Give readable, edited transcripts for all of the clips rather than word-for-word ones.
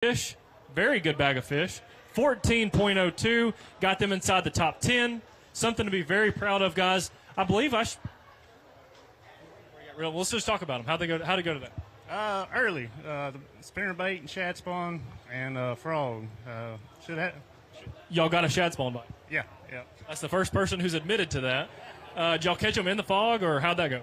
fish. Very good bag of fish. 14.02. Got them inside the top 10. Something to be very proud of, guys. I believe I should. Let's just talk about them. How'd they go today? Early. The spinner bait and shad spawn and frog. Y'all got a shad spawn bite. Yeah. That's the first person who's admitted to that. Did y'all catch them in the fog, or how'd that go?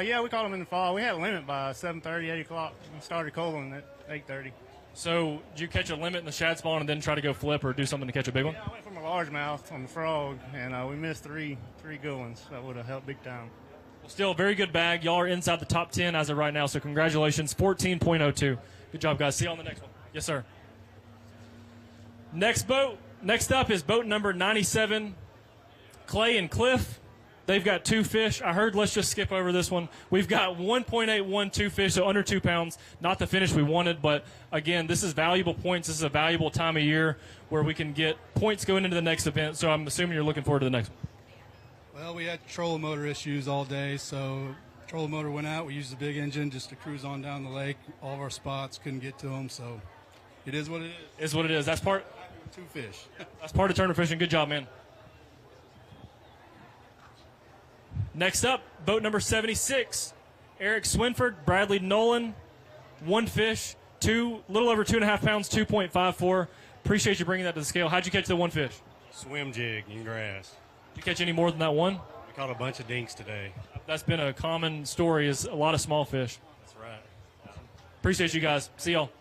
Yeah, we caught them in the fall. We had a limit by 7:30, 8 o'clock. We started culling at 8:30. So did you catch a limit in the shad spawn and then try to go flip or do something to catch a big one? Yeah, I went from a largemouth on the frog, and we missed three good ones. That would have helped big time. Well, still a very good bag. Y'all are inside the top 10 as of right now, so congratulations. 14.02. Good job, guys. See you on the next one. Yes, sir. Next up is boat number 97, Clay and Cliff. They've got 2 fish. I heard let's just skip over this one. We've got 1.812 fish, so under 2 pounds. Not the finish we wanted, but again, this is valuable points. This is a valuable time of year where we can get points going into the next event, so I'm assuming you're looking forward to the next one. Well, we had trolling motor issues all day, so trolling motor went out. We used the big engine just to cruise on down the lake. All of our spots couldn't get to them, so it is what it is. It's what it is. That's part. 2 fish. That's part of tournament fishing. Good job, man. Next up, boat number 76, Eric Swinford, Bradley Nolan, 1 fish, little over 2.5 pounds, 2.54. Appreciate you bringing that to the scale. How'd you catch the 1 fish? Swim jig in grass. Did you catch any more than that 1? We caught a bunch of dinks today. That's been a common story, is a lot of small fish. That's right. Appreciate you guys. See y'all.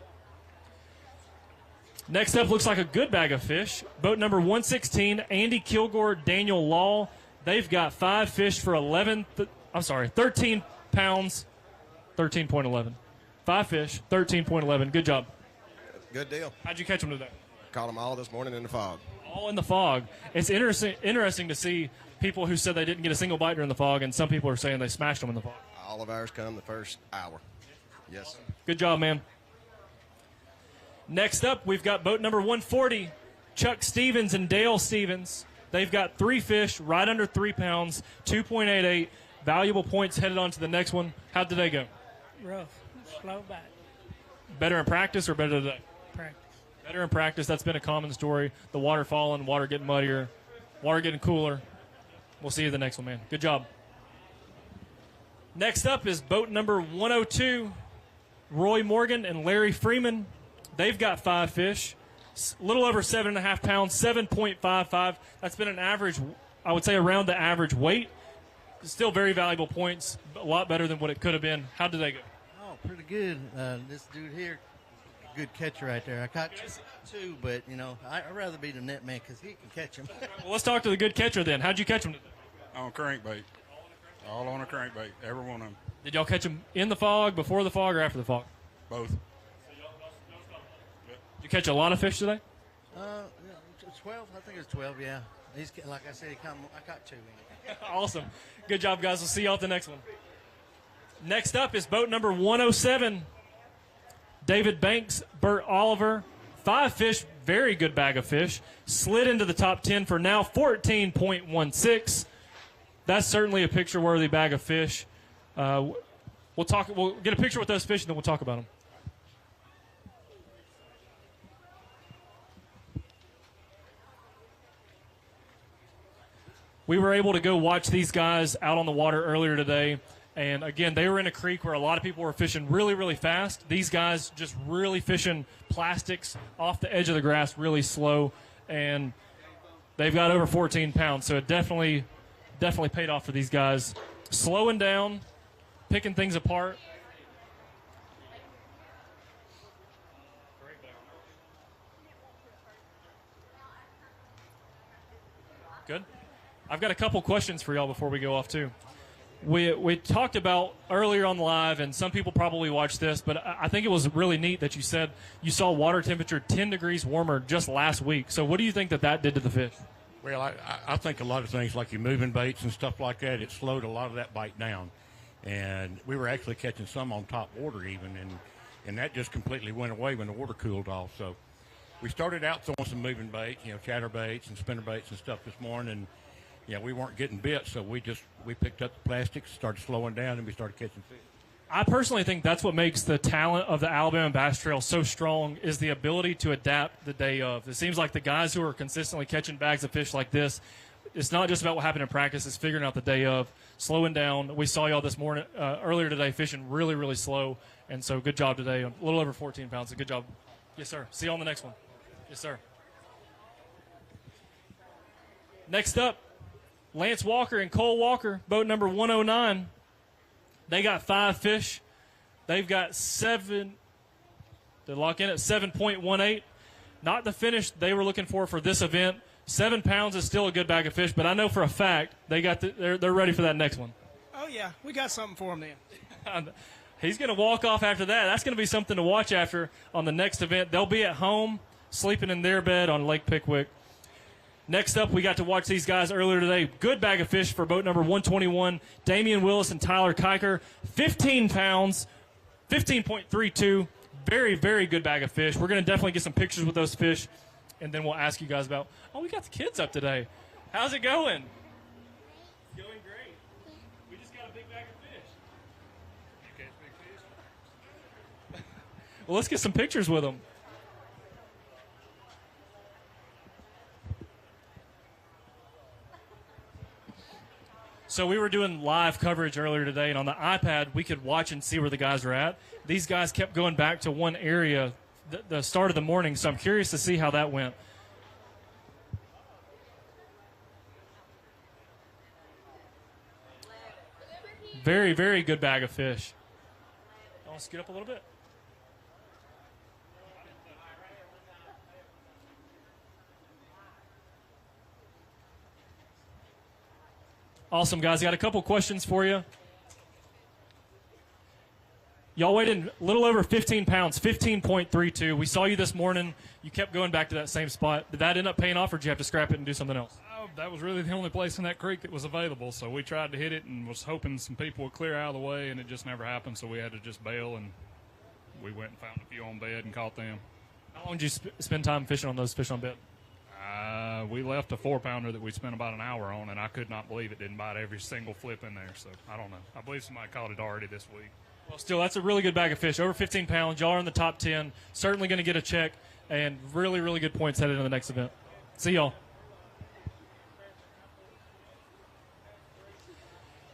Next up looks like a good bag of fish. Boat number 116, Andy Kilgore, Daniel Law. They've got 5 fish for 13 pounds, 13.11. 5 fish, 13.11. Good job. Good deal. How'd you catch them today? Caught them all this morning in the fog. All in the fog. It's interesting to see people who said they didn't get a single bite during the fog, and some people are saying they smashed them in the fog. All of ours come the first hour. Yes. Good job, man. Next up, we've got boat number 140, Chuck Stevens and Dale Stevens. They've got 3 fish, right under 3 pounds, 2.88. Valuable points headed on to the next one. How did they go? Rough. Slow back. Better in practice or better today? Practice. Better in practice. That's been a common story. The water falling, water getting muddier, water getting cooler. We'll see you the next one, man. Good job. Next up is boat number 102, Roy Morgan and Larry Freeman. They've got 5 fish. A little over 7.5 pounds, 7.55. That's been an average, I would say, around the average weight. Still very valuable points, a lot better than what it could have been. How did they go? Oh, pretty good. This dude here, good catcher right there. I caught 2, but, I'd rather be the net man because he can catch them. Well, let's talk to the good catcher then. How'd you catch them today? On crankbait. All on a crankbait, every one of them. Did y'all catch them in the fog, before the fog, or after the fog? Both. Did you catch a lot of fish today? 12. I think it's 12. Yeah. He's like I said. I caught 2. Awesome. Good job, guys. We'll see y'all at the next one. Next up is boat number 107. David Banks, Bert Oliver. 5 fish. Very good bag of fish. Slid into the top 10 for now. 14.16. That's certainly a picture-worthy bag of fish. We'll get a picture with those fish and then we'll talk about them. We were able to go watch these guys out on the water earlier today. And, again, they were in a creek where a lot of people were fishing really, really fast. These guys just really fishing plastics off the edge of the grass really slow. And they've got over 14 pounds. So it definitely paid off for these guys. Slowing down, picking things apart. Good. I've got a couple questions for y'all before we go off, too. We talked about earlier on the live, and some people probably watched this, but I think it was really neat that you said you saw water temperature 10 degrees warmer just last week. So what do you think that did to the fish? Well, I think a lot of things like your moving baits and stuff like that, it slowed a lot of that bite down. And we were actually catching some on top water even, and that just completely went away when the water cooled off. So we started out throwing some moving baits, chatter baits and spinner baits and stuff this morning, and we weren't getting bit, so we picked up the plastics, started slowing down, and we started catching fish. I personally think that's what makes the talent of the Alabama Bass Trail so strong is the ability to adapt the day of. It seems like the guys who are consistently catching bags of fish like this, it's not just about what happened in practice, it's figuring out the day of, slowing down. We saw y'all this morning, earlier today, fishing really, really slow, and so good job today. A little over 14 pounds, so good job. Yes, sir. See you on the next one. Yes, sir. Next up, Lance Walker and Cole Walker, boat number 109. They got 5 fish. They've got 7. They lock in at 7.18. Not the finish they were looking for this event. 7 pounds is still a good bag of fish, but I know for a fact they're ready for that next one. Oh, yeah. We got something for him then. He's going to walk off after that. That's going to be something to watch after on the next event. They'll be at home sleeping in their bed on Lake Pickwick. Next up, we got to watch these guys earlier today. Good bag of fish for boat number 121, Damian Willis and Tyler Kiker. 15 pounds, 15.32. Very, very good bag of fish. We're going to definitely get some pictures with those fish, and then we'll ask you guys about, we got the kids up today. How's it going? Going great. We just got a big bag of fish. You catch big fish? Well, let's get some pictures with them. So we were doing live coverage earlier today, and on the iPad, we could watch and see where the guys were at. These guys kept going back to one area the start of the morning, so I'm curious to see how that went. Very, very good bag of fish. I want to scoot up a little bit. Awesome, guys. Got a couple questions for you. Y'all weighed in a little over 15 pounds, 15.32. We saw you this morning. You kept going back to that same spot. Did that end up paying off, or did you have to scrap it and do something else? That was really the only place in that creek that was available, so we tried to hit it and was hoping some people would clear out of the way, and it just never happened, so we had to just bail, and we went and found a few on bed and caught them. How long did you spend time fishing on those fish on bed? We left a 4-pounder that we spent about an hour on, and I could not believe it didn't bite every single flip in there, so I don't know. I believe somebody caught it already this week. Well, still, that's a really good bag of fish. Over 15 pounds. Y'all are in the top 10. Certainly going to get a check, and really, really good points headed into the next event. See y'all.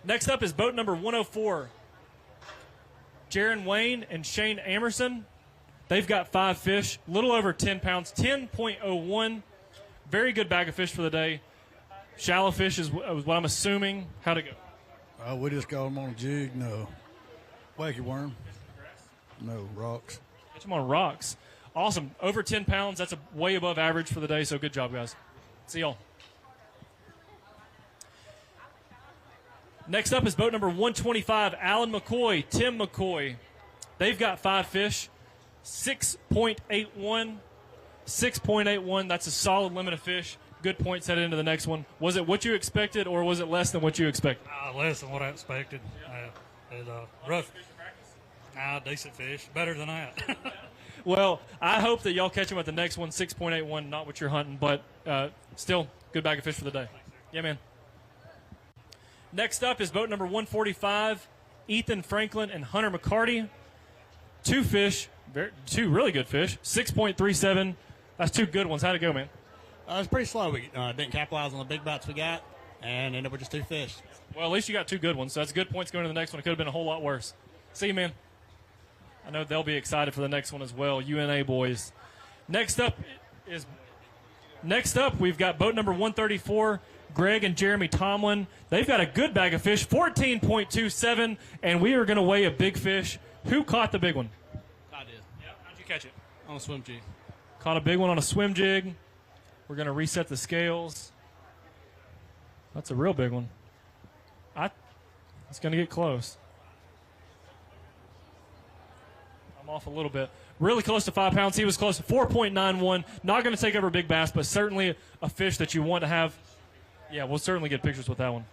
Next up is boat number 104. Jaron Wayne and Shane Amerson. They've got 5 fish, a little over 10 pounds, 10.01. Very good bag of fish for the day. Shallow fish is what I'm assuming. How'd it go? We just got them on a jig. No. Wacky worm. No, rocks. Catch them on rocks. Awesome. Over 10 pounds. That's way above average for the day, so good job, guys. See y'all. Next up is boat number 125, Alan McCoy, Tim McCoy. They've got 5 fish, 6.81. 6.81, that's a solid limit of fish. Good points headed into the next one. Was it what you expected, or was it less than what you expected? Less than what I expected. Rough. Decent fish. Better than that. Well, I hope that y'all catch them at the next one, 6.81, not what you're hunting, but still, good bag of fish for the day. Yeah, man. Next up is boat number 145, Ethan Franklin and Hunter McCarty. 2 fish, 2 really good fish, 6.37. That's 2 good ones. How'd it go, man? It was pretty slow. We didn't capitalize on the big bites we got, and ended up with just 2 fish. Well, at least you got 2 good ones, so that's good points going to the next one. It could have been a whole lot worse. See you, man. I know they'll be excited for the next one as well, UNA boys. Next up, we've got boat number 134, Greg and Jeremy Tomlin. They've got a good bag of fish, 14.27, and we are going to weigh a big fish. Who caught the big one? I did. Yep. How'd you catch it? On a swim jig. Caught a big one on a swim jig. We're going to reset the scales. That's a real big one. It's going to get close. I'm off a little bit. Really close to 5 pounds. He was close to 4.91. Not going to take over a big bass, but certainly a fish that you want to have. Yeah, we'll certainly get pictures with that one.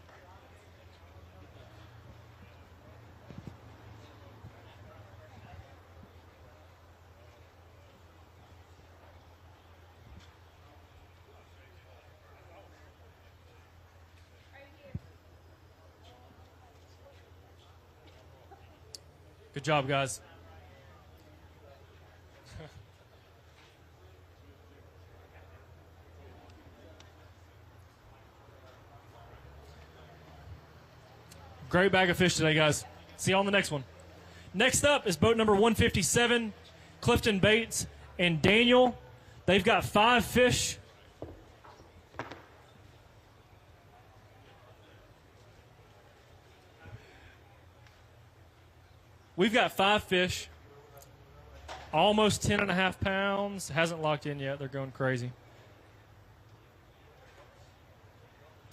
Good job, guys. Great bag of fish today, guys. See you on the next one. Next up is boat number 157, Clifton Bates and Daniel. They've got 5 fish. We've got 5 fish, almost 10.5 pounds. Hasn't locked in yet. They're going crazy.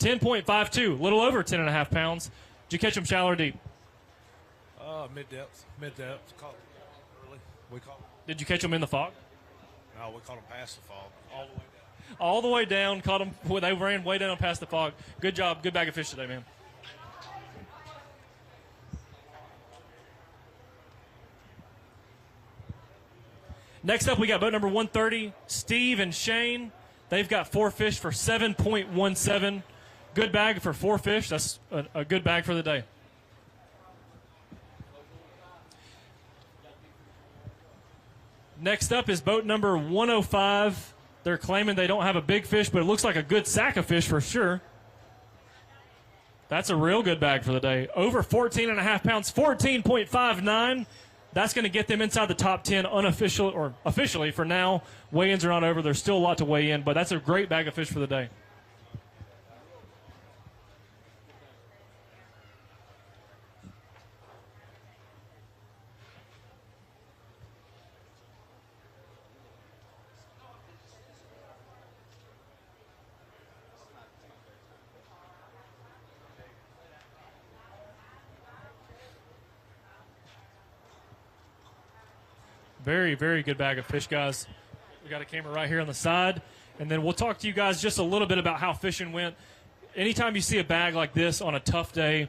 10.52, a little over 10.5 pounds. Did you catch them shallow or deep? Mid depth. Caught early. We caught. Did you catch them in the fog? No, we caught them past the fog, all the way down. All the way down. Caught them. They ran way down past the fog. Good job. Good bag of fish today, man. Next up, we got boat number 130, Steve and Shane. They've got 4 fish for 7.17. Good bag for 4 fish. That's a good bag for the day. Next up is boat number 105. They're claiming they don't have a big fish, but it looks like a good sack of fish for sure. That's a real good bag for the day. Over 14.5 pounds, 14.59. That's going to get them inside the top 10 unofficial or officially for now. Weigh-ins are not over. There's still a lot to weigh in, but that's a great bag of fish for the day. Very, very good bag of fish, guys. We got a camera right here on the side, and then we'll talk to you guys just a little bit about how fishing went. Anytime you see a bag like this on a tough day,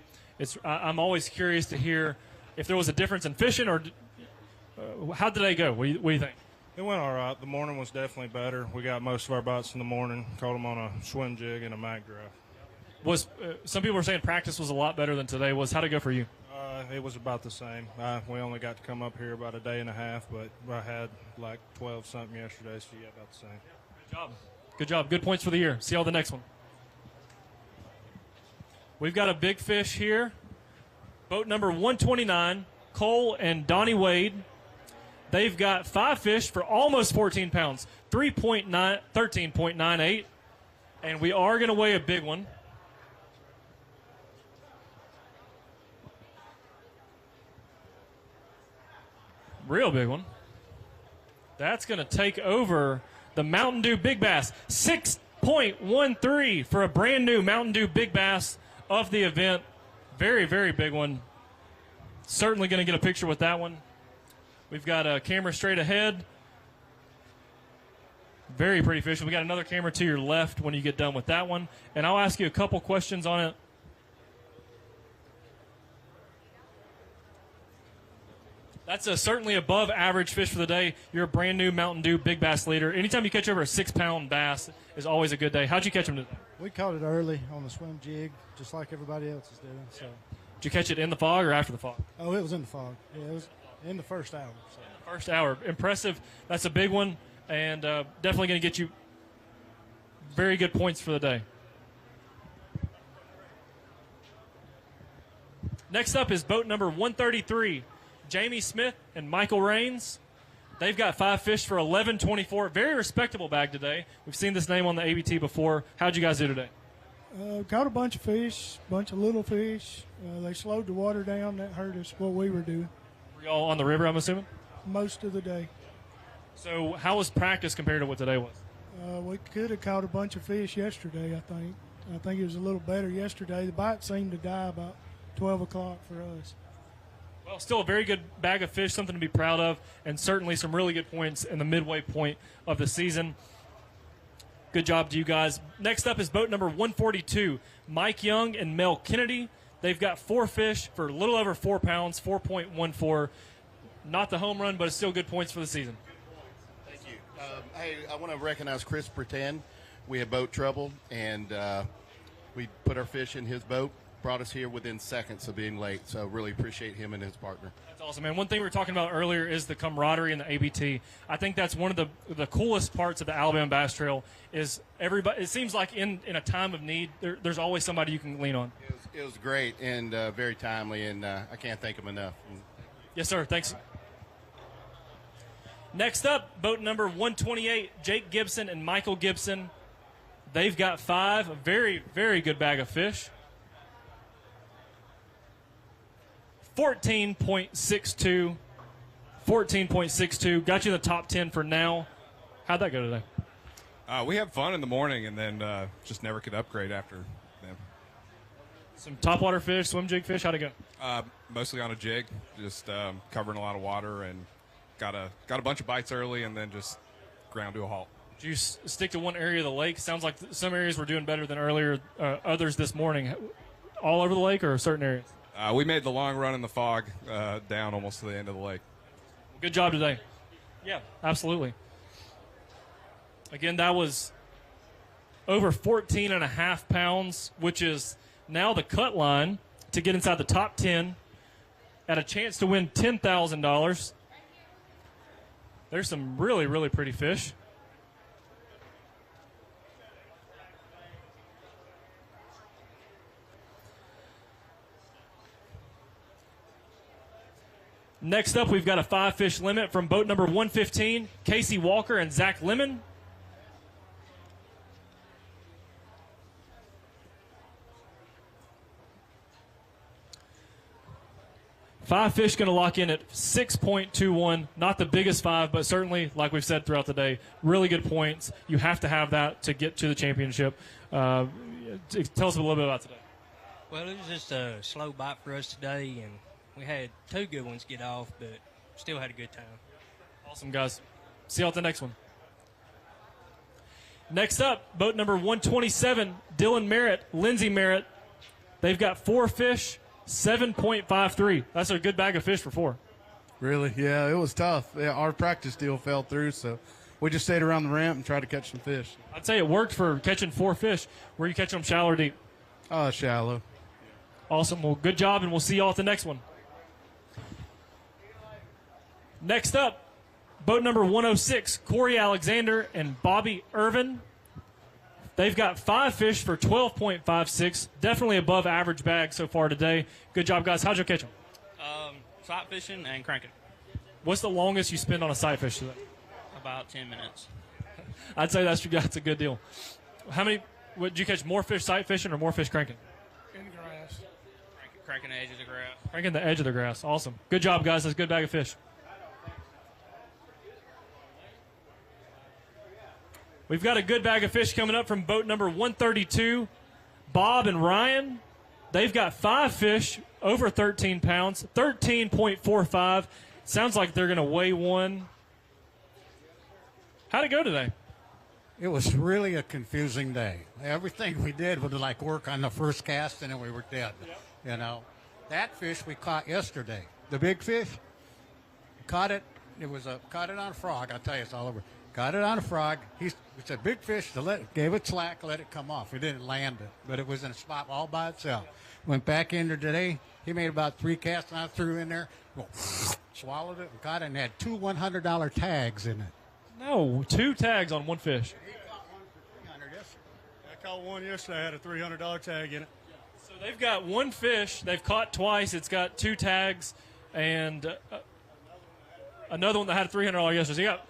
I'm always curious to hear if there was a difference in fishing, or how did they go? What do you think? It went all right. The morning was definitely better. We got most of our bites in the morning. Caught them on a swim jig and a mag drive. Some people were saying practice was a lot better than today. How'd it go for you? It was about the same. We only got to come up here about a day and a half, but I had like 12 something yesterday, so yeah, about the same. Good job. Good job. Good points for the year. See you on the next one. We've got a big fish here. Boat number 129, Cole and Donnie Wade. They've got 5 fish for almost 14 pounds, 13.98, and we are going to weigh a big one. Real big one. That's going to take over the Mountain Dew Big Bass. 6.13 for a brand new Mountain Dew Big Bass of the event. Very, very big one. Certainly going to get a picture with that one. We've got a camera straight ahead. Very pretty fish. We got another camera to your left when you get done with that one. And I'll ask you a couple questions on it. That's certainly above average fish for the day. You're a brand new Mountain Dew Big Bass leader. Anytime you catch over a 6-pound bass is always a good day. How'd you catch them today? We caught it early on the swim jig, just like everybody else is doing. So. Did you catch it in the fog or after the fog? Oh, it was in the fog. Yeah, it was in the first hour. So. First hour. Impressive. That's a big one, and definitely going to get you very good points for the day. Next up is boat number 133. Jamie Smith and Michael Rains. They've got 5 fish for 11.24. Very respectable bag today. We've seen this name on the ABT before. How'd you guys do today? Caught a bunch of fish, bunch of little fish. They slowed the water down. That hurt us what we were doing. Were y'all on the river, I'm assuming? Most of the day. So how was practice compared to what today was? We could have caught a bunch of fish yesterday, I think. I think it was a little better yesterday. The bite seemed to die about 12 o'clock for us. Well, still a very good bag of fish, something to be proud of, and certainly some really good points in the midway point of the season. Good job to you guys. Next up is boat number 142, Mike Young and Mel Kennedy. They've got 4 fish for a little over 4 pounds, 4.14. Not the home run, but it's still good points for the season. Thank you. Hey, I want to recognize Chris Pretend. We had boat trouble, and we put our fish in his boat. brought us here within seconds of being late. So really appreciate him and his partner. That's awesome, man. One thing we were talking about earlier is the camaraderie in the ABT. I think that's one of the coolest parts of the Alabama Bass Trail is everybody. It seems like in a time of need, there's always somebody you can lean on. It was great and very timely, and I can't thank him enough. Yes, sir. Thanks. Next up, boat number 128, Jake Gibson and Michael Gibson. They've got 5, a very, very good bag of fish. 14.62. 14.62. Got you in the top 10 for now. How'd that go today? We had fun in the morning and then just never could upgrade after them. Some topwater fish, swim jig fish, how'd it go? Mostly on a jig, just covering a lot of water and got a bunch of bites early and then just ground to a halt. Did you stick to one area of the lake? Sounds like some areas were doing better than earlier, others this morning. All over the lake or certain areas? We made the long run in the fog down almost to the end of the lake. Good job today. Yeah, absolutely. Again, that was over 14 and a half pounds, which is now the cut line to get inside the top 10 at a chance to win $10,000. There's some really, really pretty fish. Next up, we've got a 5-fish limit from boat number 115, Casey Walker and Zach Lemon. Five fish going to lock in at 6.21. Not the biggest 5, but certainly, like we've said throughout the day, really good points. You have to have that to get to the championship. Tell us a little bit about today. Well, it was just a slow bite for us today, and we had 2 good ones get off, but still had a good time. Awesome, guys. See you at the next one. Next up, boat number 127, Dylan Merritt, Lindsey Merritt. They've got 4 fish, 7.53. That's a good bag of fish for 4. Really? Yeah, it was tough. Yeah, our practice deal fell through, so we just stayed around the ramp and tried to catch some fish. I'd say it worked for catching 4 fish. Where you catch them, shallow or deep? Shallow. Awesome. Well, good job, and we'll see y'all at the next one. Next up, boat number 106, Corey Alexander and Bobby Irvin. They've got 5 fish for 12.56. Definitely above average bag so far today. Good job, guys. How'd you catch them? Sight fishing and cranking. What's the longest you spend on a sight fish today? About 10 minutes. I'd say that's a good deal. How many? Did you catch more fish sight fishing or more fish cranking? In the grass. Cranking the edge of the grass. Cranking the edge of the grass. Awesome. Good job, guys. That's a good bag of fish. We've got a good bag of fish coming up from boat number 132, Bob and Ryan. They've got 5 fish over 13 pounds, 13.45. Sounds like they're going to weigh 1. How'd it go today? It was really a confusing day. Everything we did was like work on the first cast, and then we were dead. Yep. You know, that fish we caught yesterday, the big fish, caught it. Caught it on a frog. I'll tell you, it's all over. Got it on a frog. It's a big fish. Gave it slack, let it come off. We didn't land it, but it was in a spot all by itself. Went back in there today. He made about 3 casts, and I threw in there, swallowed it, and caught it, and had 2 $100 tags in it. No, 2 tags on 1 fish. He caught one for $300 yesterday. I caught one yesterday. I had a $300 tag in it. So they've got 1 fish. They've caught twice. It's got 2 tags, and another one that had a $300 yesterday. So you got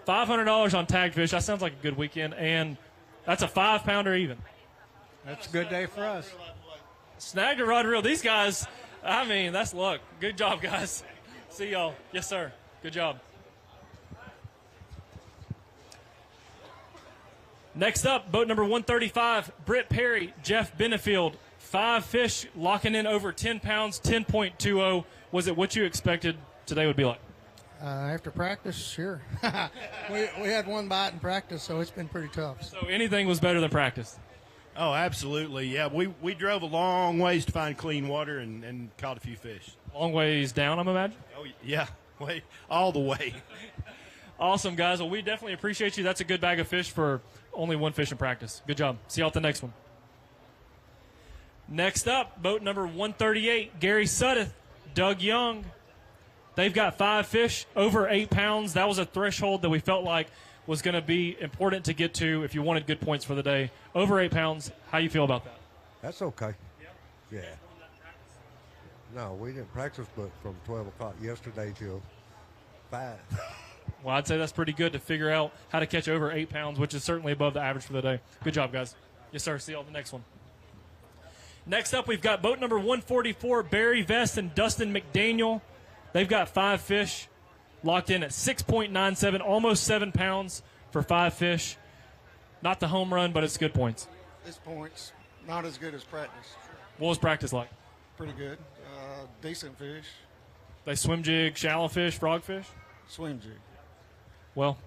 $500 on tag fish. That sounds like a good weekend, and that's a 5-pounder even. That's a good day for us. Snagged a rod reel. These guys, I mean, that's luck. Good job, guys. See y'all. Yes, sir. Good job. Next up, boat number 135, Britt Perry, Jeff Benefield. 5 fish locking in over 10 pounds, 10.20. Was it what you expected today would be like? After practice, sure. we had 1 bite in practice, so it's been pretty tough. So anything was better than practice? Oh, absolutely. Yeah, we drove a long ways to find clean water and caught a few fish. Long ways down, I'm imagining? Oh, yeah, all the way. Awesome, guys. Well, we definitely appreciate you. That's a good bag of fish for only 1 fish in practice. Good job. See y'all at the next one. Next up, boat number 138, Gary Suddeth, Doug Young. They've got 5 fish over 8 pounds. That was a threshold that we felt like was going to be important to get to if you wanted good points for the day. Over 8 pounds, how you feel about that? That's okay. Yeah. No, we didn't practice but from 12 o'clock yesterday till 5. Well, I'd say that's pretty good to figure out how to catch over 8 pounds, which is certainly above the average for the day. Good job, guys. Yes, sir. See you on the next one. Next up, we've got boat number 144, Barry Vest and Dustin McDaniel. They've got 5 fish locked in at 6.97, almost 7 pounds for 5 fish. Not the home run, but it's good points. This point's not as good as practice. What was practice like? Pretty good. Decent fish. They swim jig, shallow fish, frog fish? Swim jig. Well,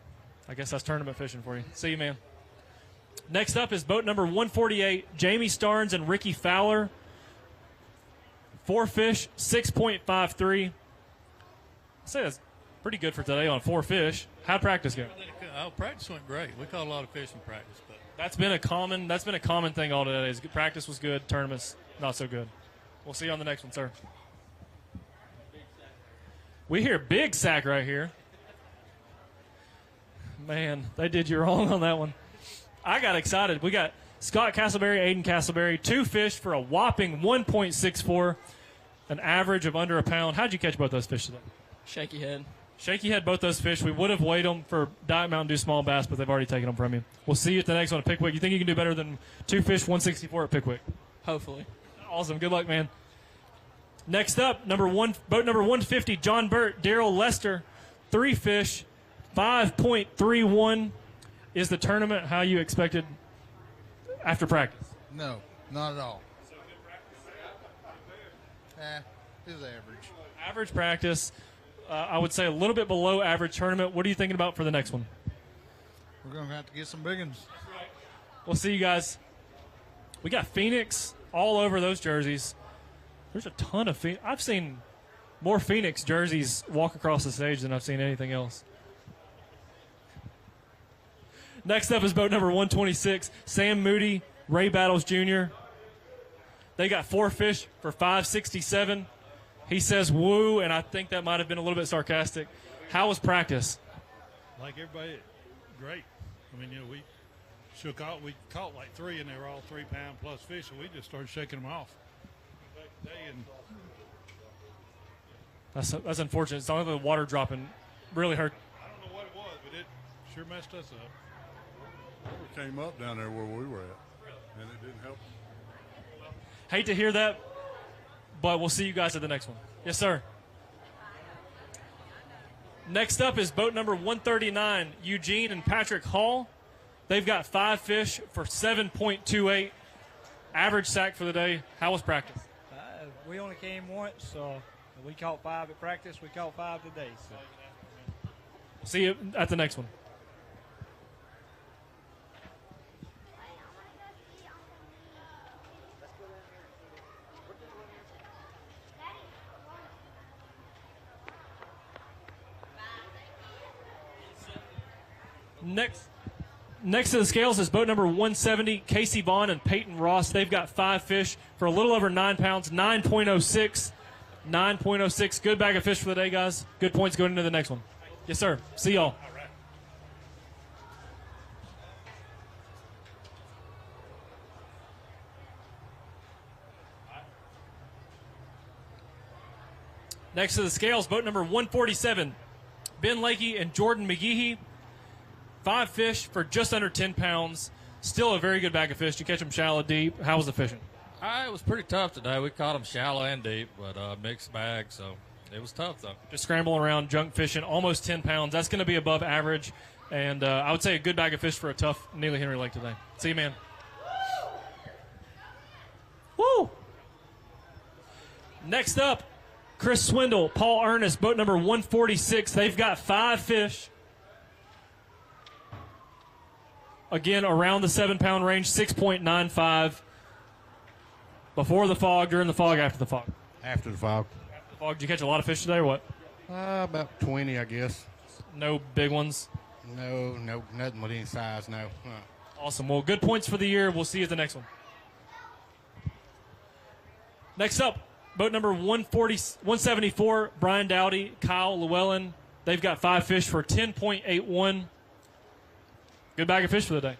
I guess that's tournament fishing for you. See you, man. Next up is boat number 148, Jamie Starnes and Ricky Fowler. 4 fish, 6.53. I'd say that's pretty good for today on 4 fish. How'd practice go? Practice went great. We caught a lot of fish in practice, but That's been a common thing all today. Is practice was good, tournaments not so good. We'll see you on the next one, sir. We hear big sack right here. Man, they did you wrong on that one. I got excited. We got Scott Castleberry, Aiden Castleberry, 2 fish for a whopping 1.64, an average of under a pound. How'd you catch both those fish today? Shaky head. Shaky had both those fish. We would have weighed them for Diet Mountain Dew small bass, but they've already taken them from you. We'll see you at the next one at Pickwick. You think you can do better than 2 fish, 164 at Pickwick? Hopefully. Awesome. Good luck, man. Next up, boat number 150, John Burt, Daryl Lester, 3 fish, 5.31 is the tournament. How you expected after practice? No, not at all. It was average. Average practice. I would say a little bit below average tournament. What are you thinking about for the next one? We're going to have to get some big ones. We'll see you guys. We got Phoenix all over those jerseys. There's a ton of Phoenix. I've seen more Phoenix jerseys walk across the stage than I've seen anything else. Next up is boat number 126, Sam Moody, Ray Battles Jr. They got 4 fish for 5.67. He says woo, and I think that might have been a little bit sarcastic. How was practice? like everybody, great. I mean, we caught like 3, and they were all 3-pound plus fish, so we just started shaking them off. That's unfortunate. It's only the water dropping really hurt. I don't know what it was, but it sure messed us up. Water came up down there where we were at, and it didn't help. Hate to hear that, but we'll see you guys at the next one. Yes, sir. Next up is boat number 139, Eugene and Patrick Hall. They've got 5 fish for 7.28. Average sack for the day. How was practice? We only came once, so we caught 5 at practice. We caught 5 today. So. See you at the next one. Next to the scales is boat number 170, Casey Vaughn and Peyton Ross. They've got 5 fish for a little over 9 pounds, 9.06. 9.06. Good bag of fish for the day, guys. Good points going into the next one. Yes, sir. See y'all. Next to the scales, boat number 147, Ben Lakey and Jordan McGehee. 5 fish for just under 10 pounds. Still a very good bag of fish. You catch them shallow, deep. How was the fishing? It was pretty tough today. We caught them shallow and deep, but mixed bag, so it was tough, though. Just scrambling around, junk fishing, almost 10 pounds. That's going to be above average, and I would say a good bag of fish for a tough Neely Henry Lake today. See you, man. Woo! Next up, Chris Swindle, Paul Ernest, boat number 146. They've got 5 fish. Again, around the 7-pound range, 6.95. Before the fog, during the fog, after the fog? After the fog. After the fog. Did you catch a lot of fish today or what? About 20, I guess. No big ones? No, nothing with any size, no. Awesome. Well, good points for the year. We'll see you at the next one. Next up, boat number 174, Brian Dowdy, Kyle Llewellyn. They've got 5 fish for 10.81. Good bag of fish for the day.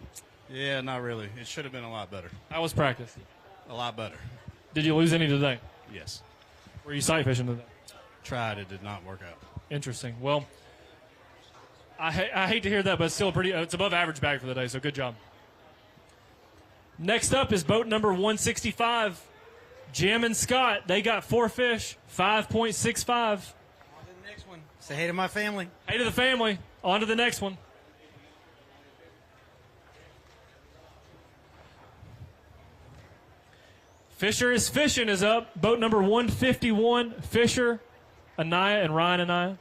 Yeah, not really. It should have been a lot better. How was practice? A lot better. Did you lose any today? Yes. Were you sight fishing today? Tried. It did not work out. Interesting. Well, I hate to hear that, but it's still it's above average bag for the day, so good job. Next up is boat number 165, Jim and Scott. They got 4 fish, 5.65. Say hey to my family. Hey to the family. On to the next one. Fisher is Fishing is up. Boat number 151, Fisher, Anaya, and Ryan Anaya.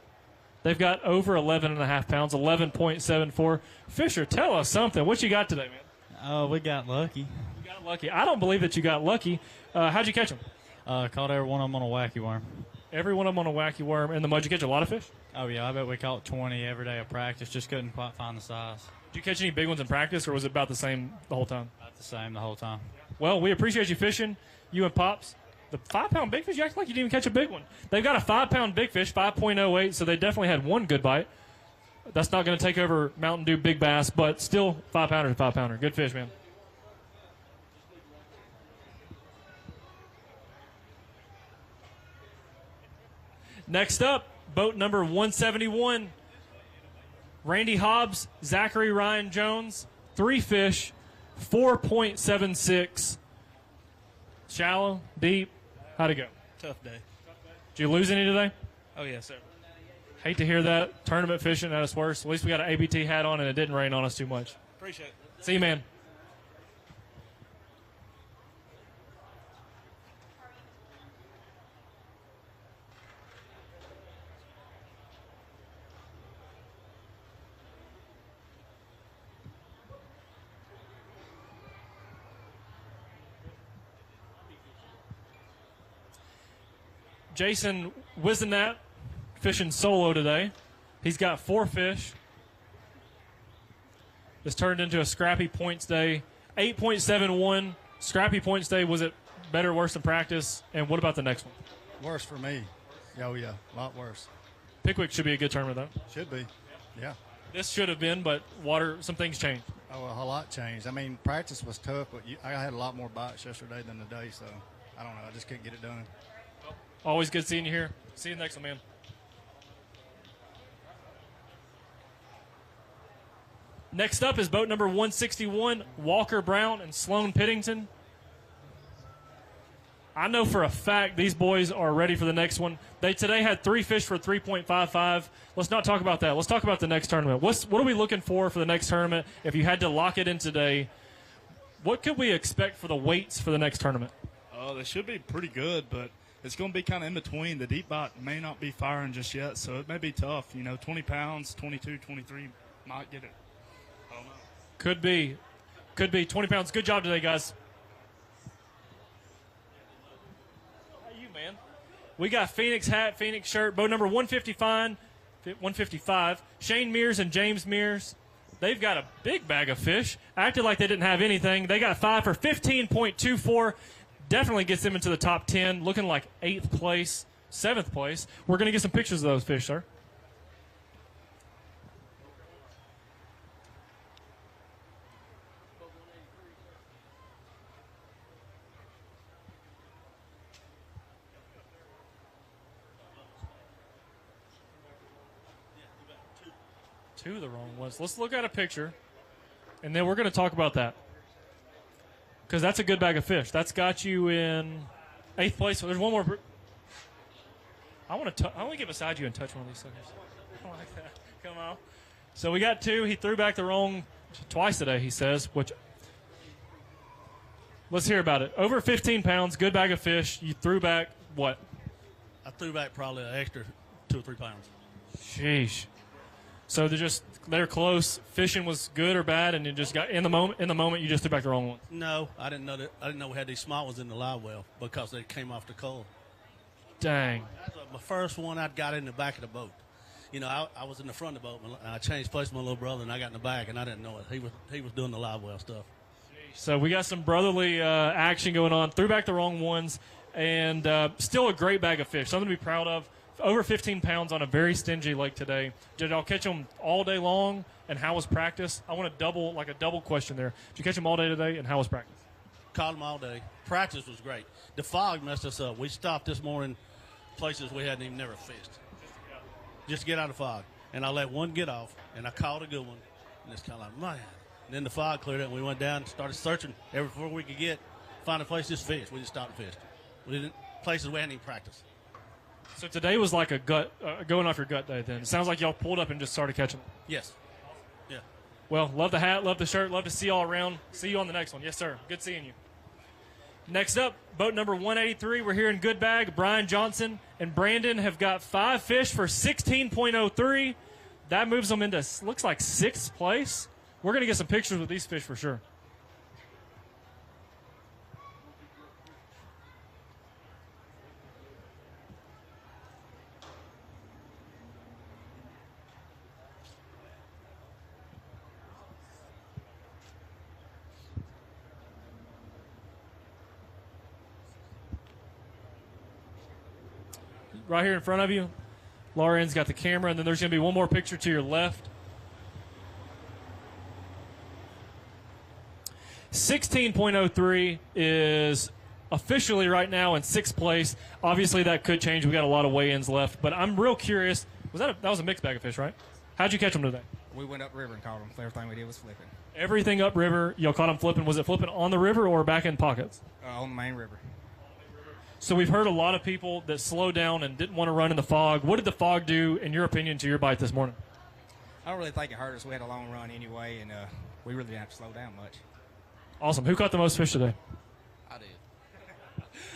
They've got over 11.5 pounds, 11.74. Fisher, tell us something. What you got today, man? We got lucky. You got lucky. I don't believe that you got lucky. How'd you catch them? Caught every one of them on a wacky worm. Every one of them on a wacky worm. In the mud, you catch a lot of fish? Oh, yeah. I bet we caught 20 every day of practice. Just couldn't quite find the size. Did you catch any big ones in practice, or was it about the same the whole time? About the same the whole time. Well, we appreciate you fishing, you and Pops. The 5-pound big fish, you act like you didn't even catch a big one. They've got a 5-pound big fish, 5.08, so they definitely had one good bite. That's not going to take over Mountain Dew Big Bass, but still 5-pounder to 5-pounder. Good fish, man. Next up, boat number 171, Randy Hobbs, Zachary Ryan Jones, 3 fish, 4.76. Shallow, deep. How'd it go? Tough day. Did you lose any today? Oh, yes, sir. Hate to hear that. Tournament fishing at its worst. At least we got an ABT hat on and it didn't rain on us too much. Appreciate it. See you, man. Jason Wizenat fishing solo today. He's got 4 fish. This turned into a scrappy points day. 8.71. Scrappy points day. Was it better or worse than practice? And what about the next one? Worse for me. Oh, yeah, a lot worse. Pickwick should be a good tournament, though. Should be, yeah. This should have been, but some things changed. Oh, a lot changed. I mean, practice was tough, but I had a lot more bites yesterday than today, so I don't know. I just couldn't get it done. Always good seeing you here. See you next one, man. Next up is boat number 161, Walker Brown and Sloan Pittington. I know for a fact these boys are ready for the next one. They today had 3 fish for 3.55. Let's not talk about that. Let's talk about the next tournament. What are we looking for the next tournament? If you had to lock it in today, what could we expect for the weights for the next tournament? Oh, they should be pretty good, but it's going to be kind of in between. The deep bite may not be firing just yet, so it may be tough. 20 pounds, 22, 23 might get it. I don't know. Could be 20 pounds. Good job today, guys. How you, man? We got Phoenix hat, Phoenix shirt, boat number 155. Shane Mears and James Mears. They've got a big bag of fish. Acted like they didn't have anything. They got 5 for 15.24. Definitely gets them into the top 10, looking like 8th place, 7th place. We're going to get some pictures of those fish, sir. Two of the wrong ones. Let's look at a picture, and then we're going to talk about that. Because that's a good bag of fish. That's got you in 8th place. So there's one more. I want to get beside you and touch one of these suckers. I like that. Come on. So we got 2. He threw back the wrong twice today, he says. Which let's hear about it. Over 15 pounds, good bag of fish. You threw back what? I threw back probably an extra 2 or 3 pounds. Sheesh. So they're close. Fishing was good or bad, and you just got in the moment. You just threw back the wrong one. No, I didn't know that. I didn't know we had these small ones in the live well because they came off the coal. Dang. That's my first one I'd got in the back of the boat. I was in the front of the boat. And I changed place with my little brother, and I got in the back, and I didn't know it. He was doing the live well stuff. So we got some brotherly action going on. Threw back the wrong ones. and still a great bag of fish. Something to be proud of. Over 15 pounds on a very stingy lake today. Did y'all catch them all day long? And how was practice? I want a double question there. Did you catch them all day today? And how was practice? Caught them all day. Practice was great. The fog messed us up. We stopped this morning places we hadn't even never fished. Just to get out of the fog. And I let one get off, and I caught a good one. And it's kind of like, man. And then the fog cleared up, and we went down and started searching everywhere we could get. Find a place to fish. We just stopped and fished. We didn't places we hadn't even practiced. So today was like a gut, going off your gut day then. It sounds like y'all pulled up and just started catching them. Yes. Yeah. Well, love the hat, love the shirt, love to see y'all around. See you on the next one. Yes, sir. Good seeing you. Next up, boat number 183. We're here in Good Bag. Brian Johnson and Brandon have got 5 fish for 16.03. That moves them into, looks like 6th place. We're going to get some pictures with these fish for sure. Right here in front of you, Lauren's got the camera, and then there's going to be one more picture to your left. 16.03 is officially right now in 6th place. Obviously, that could change. We got a lot of weigh-ins left, but I'm real curious. That was a mixed bag of fish, right? How'd you catch them today? We went upriver and caught them. Everything we did was flipping. Everything upriver. Y'all caught them flipping. Was it flipping on the river or back in pockets? On the main river. So we've heard a lot of people that slowed down and didn't want to run in the fog. What did the fog do, in your opinion, to your bite this morning? I don't really think it hurt us. We had a long run anyway, and we really didn't have to slow down much. Awesome. Who caught the most fish today? I did.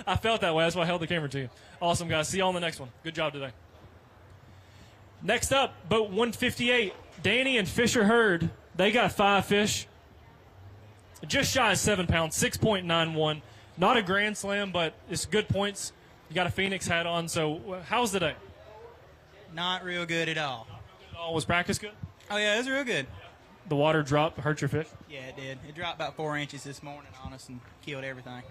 I felt that way. That's why I held the camera to you. Awesome, guys. See you on the next one. Good job today. Next up, boat 158. Danny and Fisher Hurd. They got 5 fish. Just shy of 7 pounds, 6.91. Not a grand slam, but it's good points. You got a Phoenix hat on, so how's the day? Not real good at all. Was practice good? Oh, yeah, it was real good. The water drop hurt your fish? Yeah, it did. It dropped about 4 inches this morning on us and killed everything.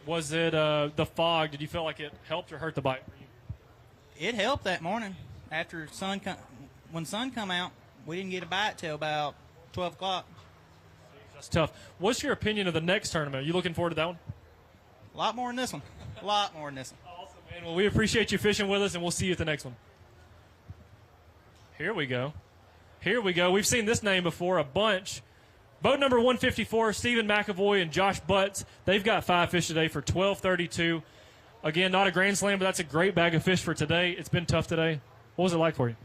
Was it the fog? Did you feel like it helped or hurt the bite for you? It helped that morning. After when sun come out, we didn't get a bite till about 12 o'clock. That's tough. What's your opinion of the next tournament? Are you looking forward to that one? A lot more than this one. A lot more than this one. Awesome, man. Well, we appreciate you fishing with us, and we'll see you at the next one. Here we go. Here we go. We've seen this name before a bunch. Boat number 154, Stephen McAvoy and Josh Butts. They've got 5 fish today for $12.32. Again, not a grand slam, but that's a great bag of fish for today. It's been tough today. What was it like for you?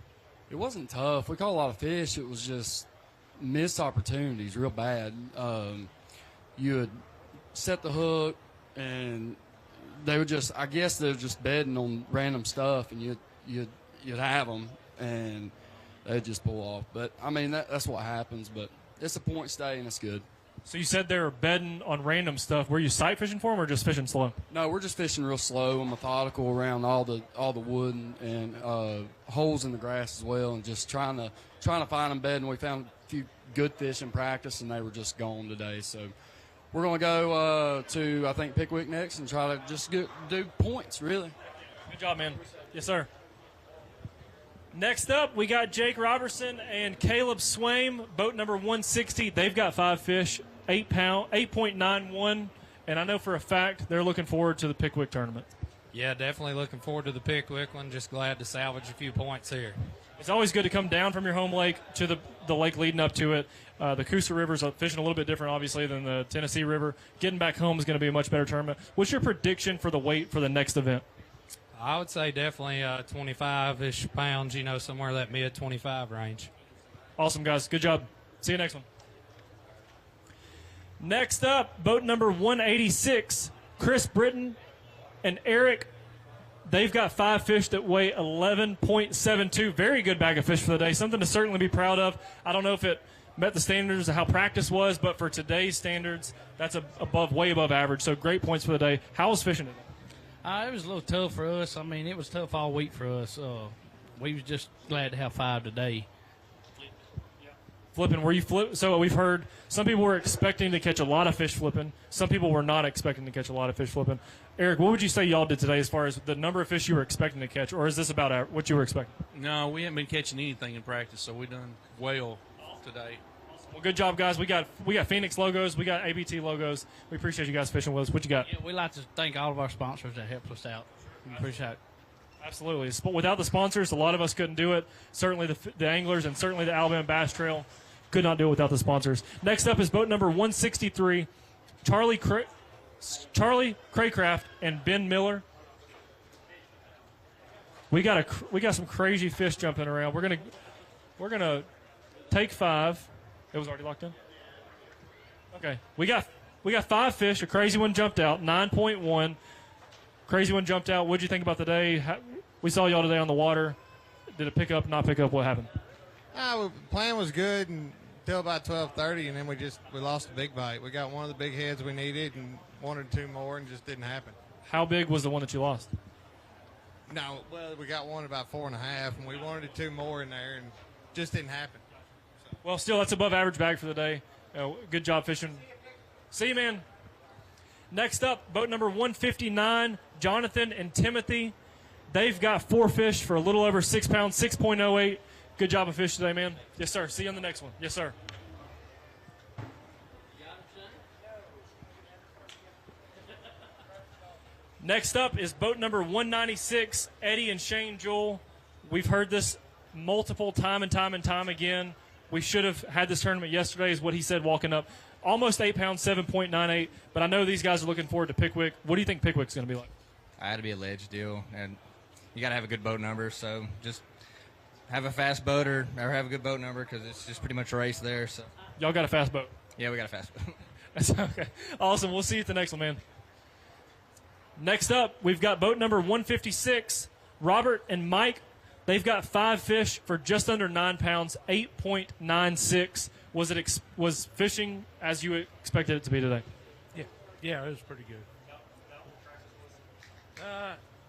It wasn't tough. We caught a lot of fish. It was just missed opportunities real bad. You would set the hook, and they would just, I guess they were just bedding on random stuff, and you'd have them, and they'd just pull off. But, I mean, that's what happens, but it's a point stay, and it's good. So you said they were bedding on random stuff. Were you sight fishing for them or just fishing slow? No, we're just fishing real slow and methodical around all the wood and holes in the grass as well, and just trying to find them bedding. We found a few good fish in practice, and they were just gone today. So we're going to go to, I think, Pickwick next and try to just do points, really. Good job, man. Yes, sir. Next up, we got Jake Robertson and Caleb Swaim, boat number 160. They've got 5 fish, 8.91, and I know for a fact they're looking forward to the Pickwick tournament. Yeah, definitely looking forward to the Pickwick one. Just glad to salvage a few points here. It's always good to come down from your home lake to the lake leading up to it. The Coosa River's fishing a little bit different, obviously, than the Tennessee River. Getting back home is going to be a much better tournament. What's your prediction for the weight for the next event? I would say definitely 25-ish pounds, somewhere that mid-25 range. Awesome, guys. Good job. See you next one. Next up, boat number 186, Chris Britton and Eric. They've got 5 fish that weigh 11.72. Very good bag of fish for the day. Something to certainly be proud of. I don't know if it met the standards of how practice was, but for today's standards, that's way above average. So great points for the day. How was fishing today? It was a little tough for us. I mean, it was tough all week for us. We was just glad to have 5 today. Flipping, were you flip? So we've heard some people were expecting to catch a lot of fish flipping. Some people were not expecting to catch a lot of fish flipping. Eric, what would you say y'all did today as far as the number of fish you were expecting to catch, or is this about what you were expecting? No, we haven't been catching anything in practice, so we done well today. Well, good job, guys. We got Phoenix logos, we got ABT logos. We appreciate you guys fishing with us. What you got? Yeah, we'd like to thank all of our sponsors that helped us out. We appreciate it. Absolutely. Without the sponsors, a lot of us couldn't do it. Certainly the anglers and certainly the Alabama Bass Trail could not do it without the sponsors. Next up is boat number 163, Charlie Craycraft and Ben Miller. We got some crazy fish jumping around. We're gonna take 5. It was already locked in. Okay, we got 5 fish. A crazy one jumped out. 9.1. Crazy one jumped out. What'd you think about the day? We saw y'all today on the water. Did it pick up? Not pick up? What happened? The plan was good until about 12:30, and then we lost the big bite. We got one of the big heads we needed and wanted 2 more, and just didn't happen. How big was the one that you lost? No, well, we got one about 4.5, and we wanted 2 more in there, and just didn't happen. Well, still, that's above average bag for the day. Good job fishing. See you, man. Next up, boat number 159, Jonathan and Timothy. They've got 4 fish for a little over 6 pounds, 6.08. Good job of fish today, man. Yes, sir. See you on the next one. Yes, sir. Next up is boat number 196, Eddie and Shane Jewell. We've heard this multiple time and time again. We should have had this tournament yesterday, is what he said walking up. Almost 8 pounds, 7.98. But I know these guys are looking forward to Pickwick. What do you think Pickwick's going to be like? I had to be a ledge deal, and you got to have a good boat number. So just have a fast boat or have a good boat number because it's just pretty much a race there. So y'all got a fast boat? Yeah, we got a fast boat. That's okay. Awesome. We'll see you at the next one, man. Next up, we've got boat number 156, Robert and Mike. They've got 5 fish for just under 9 pounds, 8.96. Was fishing as you expected it to be today? Yeah, it was pretty good.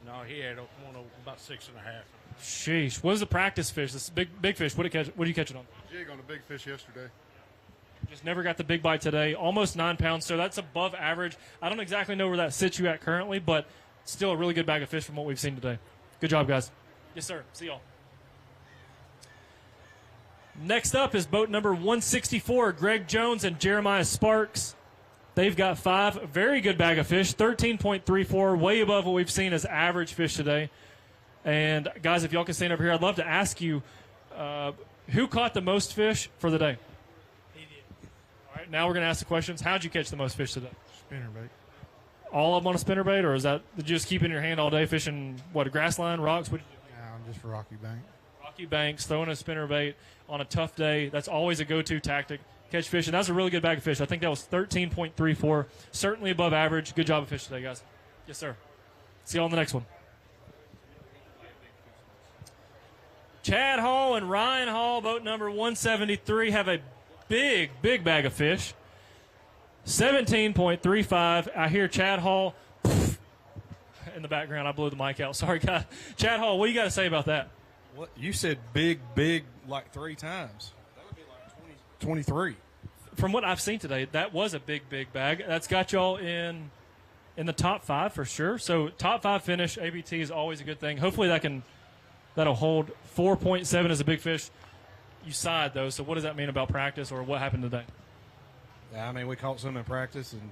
No, he had one about 6.5. Sheesh. What was the practice fish? This big fish. What did you catch it on? Jig on a big fish yesterday. Just never got the big bite today. Almost 9 pounds, so that's above average. I don't exactly know where that sits you at currently, but still a really good bag of fish from what we've seen today. Good job, guys. Yes, sir. See y'all. Next up is boat number 164, Greg Jones and Jeremiah Sparks. They've got 5. A very good bag of fish, 13.34, way above what we've seen as average fish today. And, guys, if y'all can stand up here, I'd love to ask you, who caught the most fish for the day? He did. All right, now we're going to ask the questions. How'd you catch the most fish today? Spinnerbait. All of them on a spinnerbait, or is that did you just keep in your hand all day fishing, what, a grass line, rocks? What did you do? Just Rocky Bank. Rocky Banks, throwing a spinnerbait on a tough day. That's always a go-to tactic. Catch fish, and that's a really good bag of fish. I think that was 13.34, certainly above average. Good job of fish today, guys. Yes, sir. See you on the next one. Chad Hall and Ryan Hall, boat number 173, have a big bag of fish. 17.35. I hear Chad Hall in the background. I blew the mic out. Sorry, guys. Chad Hall, what do you got to say about that? What you said, big, like 3 times. That would be like 23. From what I've seen today, that was a big bag. That's got y'all in the top 5 for sure. So top 5 finish, ABT is always a good thing. Hopefully that'll hold. 4.7 is a big fish. You side though. So what does that mean about practice or what happened today? Yeah, I mean, we caught some in practice and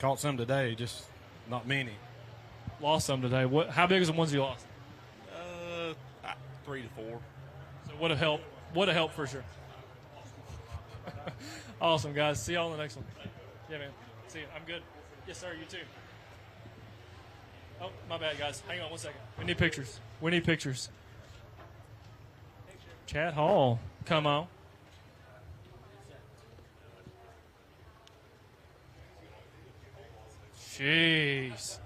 caught some today, just not many. Lost some today. How big is the ones you lost? 3 to 4. So would have helped. Would have helped for sure. Awesome, guys. See y'all on the next one. Yeah, man. See you. I'm good. Yes, sir. You too. Oh, my bad, guys. Hang on 1 second. We need pictures. Chad Hall. Come on. Jeez.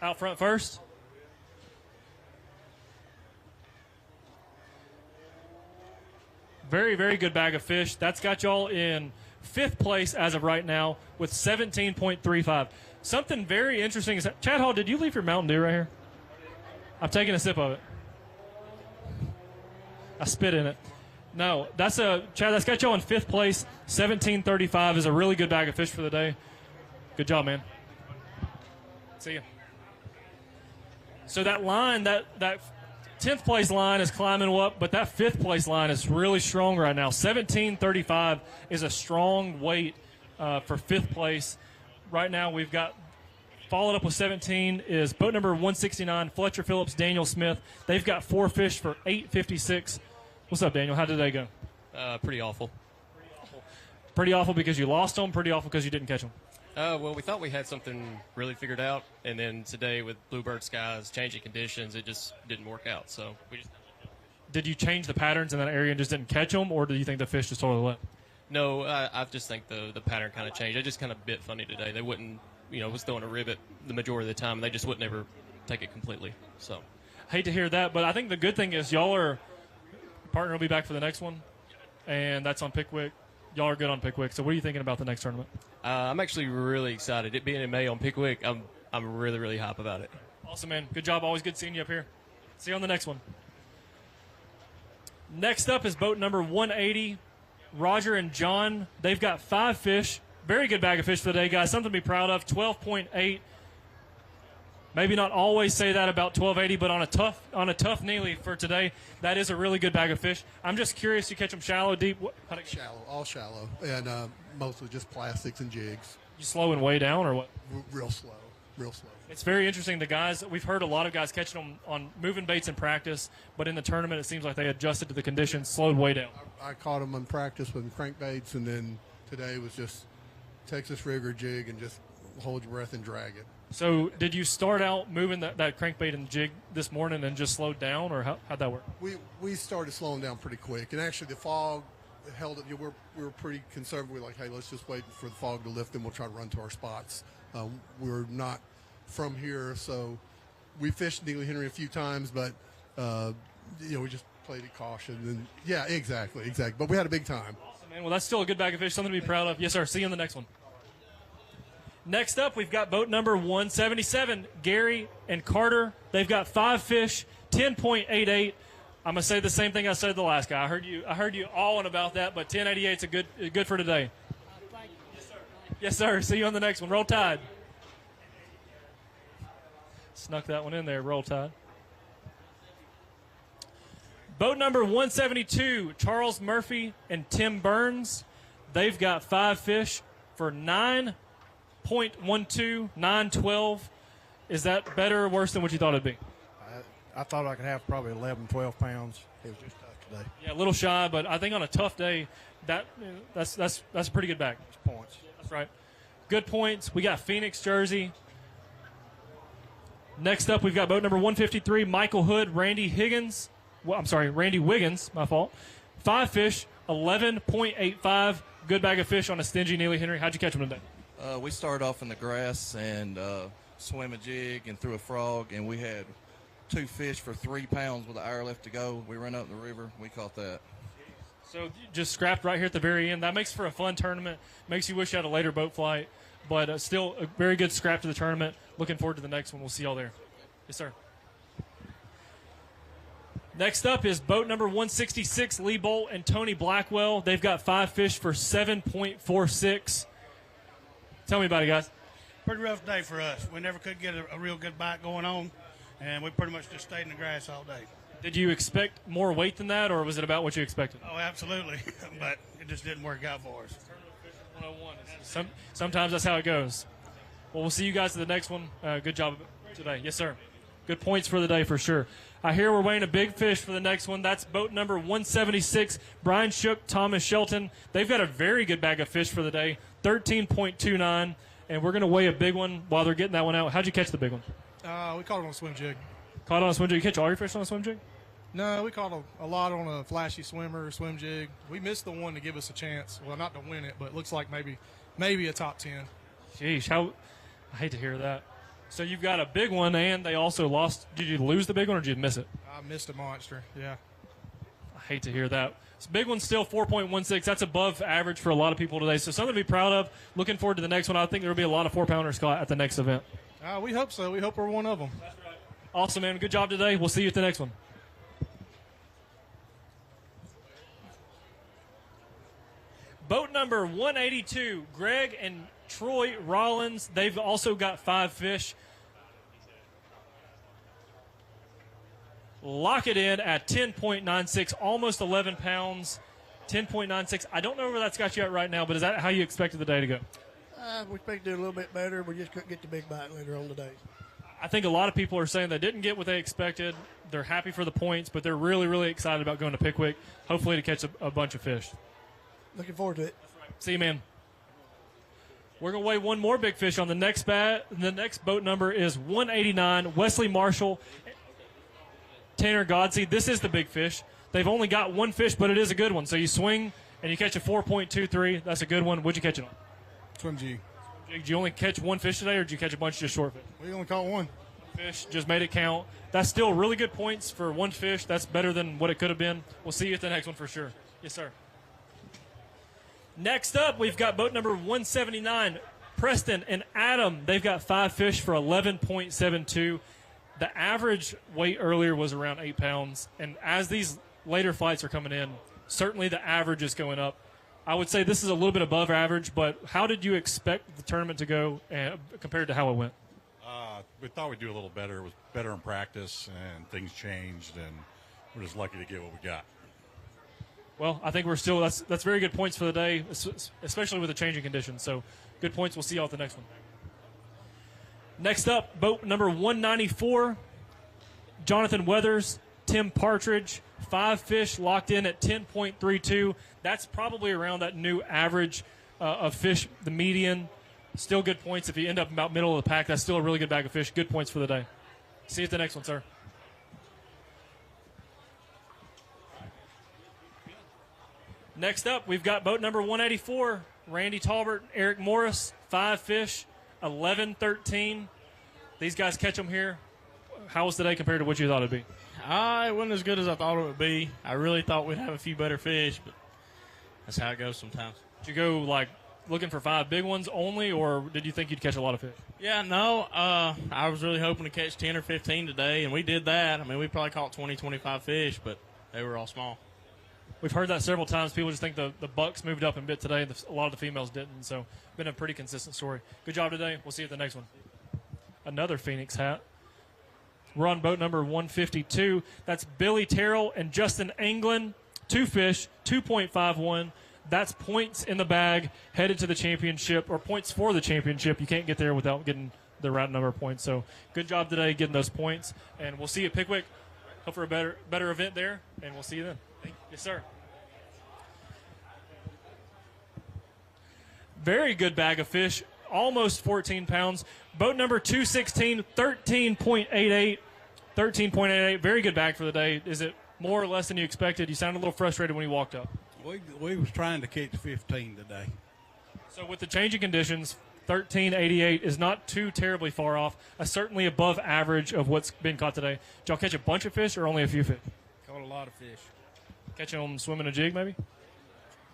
Out front first. Very good bag of fish. That's got y'all in 5th place as of right now with 17.35. Something very interesting is that, Chad Hall, did you leave your Mountain Dew right here? I'm taking a sip of it. I spit in it. No, Chad, that's got you in 5th place. 1735 is a really good bag of fish for the day. Good job, man. See ya. So that line, that 10th place line is climbing up, but that 5th place line is really strong right now. 1735 is a strong weight for 5th place. Right now we've got, followed up with 17 is boat number 169, Fletcher Phillips, Daniel Smith. They've got 4 fish for 856. What's up, Daniel? How did they go? Pretty awful. Pretty awful because you lost them, pretty awful because you didn't catch them. Well, we thought we had something really figured out, and then today with bluebird skies, changing conditions, it just didn't work out. So we just. Did you change the patterns in that area and just didn't catch them, or do you think the fish just totally left? No, I just think the pattern kind of changed. It just kind of bit funny today. They wouldn't, was throwing a rivet the majority of the time, and they just wouldn't ever take it completely. So, hate to hear that, but I think the good thing is partner will be back for the next one, and that's on Pickwick. Y'all are good on Pickwick. So what are you thinking about the next tournament? I'm actually really excited. It being in May on Pickwick, I'm really, really hype about it. Awesome, man. Good job. Always good seeing you up here. See you on the next one. Next up is boat number 180, Roger and John. They've got 5 fish. Very good bag of fish for the day, guys. Something to be proud of. 12.8. Maybe not always say that about 1280, but on a tough neely for today, that is a really good bag of fish. I'm just curious, you catch them shallow, deep? Shallow, all shallow, and mostly just plastics and jigs. You slowing way down or what? Real slow, real slow. It's very interesting. The guys, we've heard a lot of guys catching them on moving baits in practice, but in the tournament it seems like they adjusted to the conditions, slowed way down. I caught them in practice with crankbaits, and then today was just Texas rigger jig and just hold your breath and drag it. So did you start out moving that crankbait and jig this morning and just slowed down, or how'd that work? We started slowing down pretty quick, and actually the fog held it. We were pretty conservative. We were like, hey, let's just wait for the fog to lift, and we'll try to run to our spots. We're not from here, so we fished Neely Henry a few times, but we just played it caution. And yeah, exactly. But we had a big time. Awesome, man. Well, that's still a good bag of fish, something to be proud of. Yes, sir. See you on the next one. Next up, we've got boat number 177, Gary and Carter. They've got 5 fish, 10.88. I'm gonna say the same thing I said to the last guy. I heard you all on about that, but 10.88 is good for today. Yes, sir. See you on the next one. Roll Tide. Snuck that one in there. Roll Tide. Boat number 172, Charles Murphy and Tim Burns. They've got 5 fish for 9.12, 9.12. Is that better or worse than what you thought it'd be? I thought I could have probably 11, 12 pounds. It was just tough today. Yeah, a little shy, but I think on a tough day, that's a pretty good bag. Points. That's right. Good points. We got Phoenix Jersey. Next up, we've got boat number 153, Michael Hood, Randy Wiggins, my fault. 5 fish, 11.85. Good bag of fish on a stingy Neely Henry. How'd you catch them today? We started off in the grass and swam a jig and threw a frog, and we had 2 fish for 3 pounds with an hour left to go. We ran up the river. We caught that. So just scrapped right here at the very end. That makes for a fun tournament. Makes you wish you had a later boat flight. But still a very good scrap to the tournament. Looking forward to the next one. We'll see y'all there. Yes, sir. Next up is boat number 166, Lee Bolt and Tony Blackwell. They've got 5 fish for 7.46. Tell me about it, guys. Pretty rough day for us. We never could get a real good bite going on, and we pretty much just stayed in the grass all day. Did you expect more weight than that, or was it about what you expected? Oh, absolutely. But it just didn't work out for us. Sometimes that's how it goes. Well, we'll see you guys at the next one. Good job today. Yes, sir. Good points for the day for sure. I hear we're weighing a big fish for the next one. That's boat number 176, Brian Shook, Thomas Shelton. They've got a very good bag of fish for the day, 13.29, and we're going to weigh a big one while they're getting that one out. How'd you catch the big one? We caught it on a swim jig. Caught it on a swim jig? You catch all your fish on a swim jig? No, we caught a lot on a flashy swimmer, swim jig. We missed the one to give us a chance. Well, not to win it, but it looks like maybe a top 10. Sheesh, I hate to hear that. So you've got a big one, and they also lost. Did you lose the big one, or did you miss it? I missed a monster, yeah. I hate to hear that. This big one's still 4.16. That's above average for a lot of people today. So something to be proud of. Looking forward to the next one. I think there will be a lot of 4-pounders, Scott, at the next event. We hope so. We hope we're one of them. Awesome, man. Good job today. We'll see you at the next one. Boat number 182, Greg and Troy Rollins. They've also got 5 fish. Lock it in at 10.96, almost 11 pounds, 10.96. I don't know where that's got you at right now, but is that how you expected the day to go? We expected to do a little bit better. We just couldn't get the big bite later on today. I think a lot of people are saying they didn't get what they expected. They're happy for the points, but they're really, really excited about going to Pickwick, hopefully to catch a bunch of fish. Looking forward to it. See you, man. We're going to weigh one more big fish on the next bat. The next boat number is 189, Wesley Marshall, Tanner Godsey. This is the big fish. They've only got 1 fish, but it is a good one. So you swing and you catch a 4.23. That's a good one. What'd you catch it on? Swim jig. Did you only catch 1 fish today, or did you catch a bunch of just short fish? We only caught 1. Fish, just made it count. That's still really good points for 1 fish. That's better than what it could have been. We'll see you at the next one for sure. Yes, sir. Next up, we've got boat number 179, Preston and Adam. They've got 5 fish for 11.72. The average weight earlier was around 8 pounds, and as these later flights are coming in, certainly the average is going up. I would say this is a little bit above average, but how did you expect the tournament to go compared to how it went? We thought we'd do a little better. It was better in practice, and things changed, and we're just lucky to get what we got. Well, I think we're still that's very good points for the day, especially with the changing conditions. So good points. We'll see y'all at the next one. Next up, boat number 194, Jonathan Weathers, Tim Partridge, 5 fish locked in at 10.32. That's probably around that new average of fish, the median. Still good points. If you end up about middle of the pack, that's still a really good bag of fish. Good points for the day. See you at the next one, sir. Next up, we've got boat number 184, Randy Talbert, Eric Morris, 5 fish, 11.13. These guys catch them here. How was today compared to what you thought it'd be? It wasn't as good as I thought it would be. I really thought we'd have a few better fish, but that's how it goes sometimes. Did you go like looking for 5 big ones only, or did you think you'd catch a lot of fish? Yeah, no. I was really hoping to catch 10 or 15 today, and we did that. I mean, we probably caught 20, 25 fish, but they were all small. We've heard that several times. People just think the bucks moved up a bit today. A lot of the females didn't, so been a pretty consistent story. Good job today. We'll see you at the next one. Another Phoenix hat. We're on boat number 152. That's Billy Terrell and Justin Anglin. 2 fish, 2.51. That's points in the bag, headed to the championship, or points for the championship. You can't get there without getting the right number of points. So good job today getting those points, and we'll see you at Pickwick. Hope for a better event there, and we'll see you then. Yes, sir. Very good bag of fish, almost 14 pounds. Boat number 216, 13.88. 13.88, very good bag for the day. Is it more or less than you expected? You sounded a little frustrated when you walked up. We was trying to catch 15 today. So with the changing conditions, 13.88 is not too terribly far off. Certainly above average of what's been caught today. Did y'all catch a bunch of fish or only a few fish? Caught a lot of fish. Catching them swimming a jig, maybe?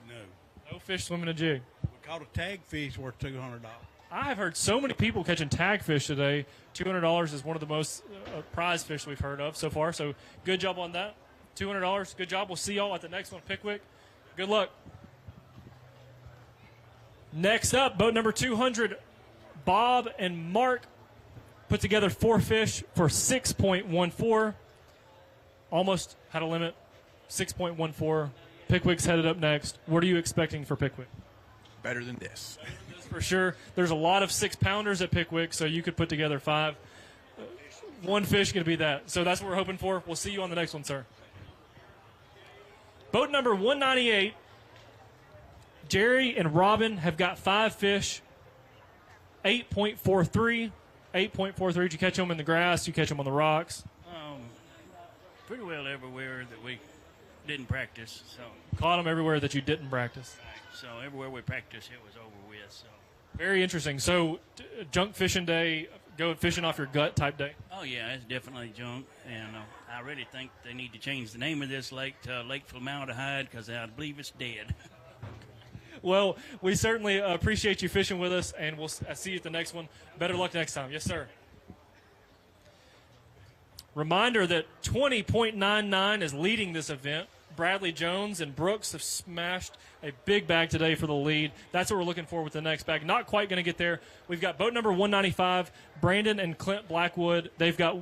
No. No fish swimming a jig. We caught a tag fish worth $200. I have heard so many people catching tag fish today. $200 is one of the most prized fish we've heard of so far. So good job on that. $200. Good job. We'll see y'all at the next one, Pickwick. Good luck. Next up, boat number 200, Bob and Mark put together 4 fish for 6.14. Almost had a limit. 6.14. Pickwick's headed up next. What are you expecting for Pickwick? Better than this. For sure. There's a lot of 6-pounders at Pickwick, so you could put together 5. 1 fish going to be that. So that's what we're hoping for. We'll see you on the next one, sir. Boat number 198, Jerry and Robin have got 5 fish, 8.43. 8.43. Did you catch them in the grass? You catch them on the rocks? Pretty well everywhere that we didn't practice. So caught them everywhere that you didn't practice. So everywhere we practiced, it was over with. So very interesting. So junk fishing day, go fishing off your gut type day? Oh, yeah, it's definitely junk. And I really think they need to change the name of this lake to Lake Formaldehyde because I believe it's dead. Well, we certainly appreciate you fishing with us, and we'll see you at the next one. Better luck next time. Yes, sir. Reminder that 20.99 is leading this event. Bradley Jones and Brooks have smashed a big bag today for the lead. That's what we're looking for with the next bag. Not quite going to get there. We've got boat number 195, Brandon and Clint Blackwood. They've got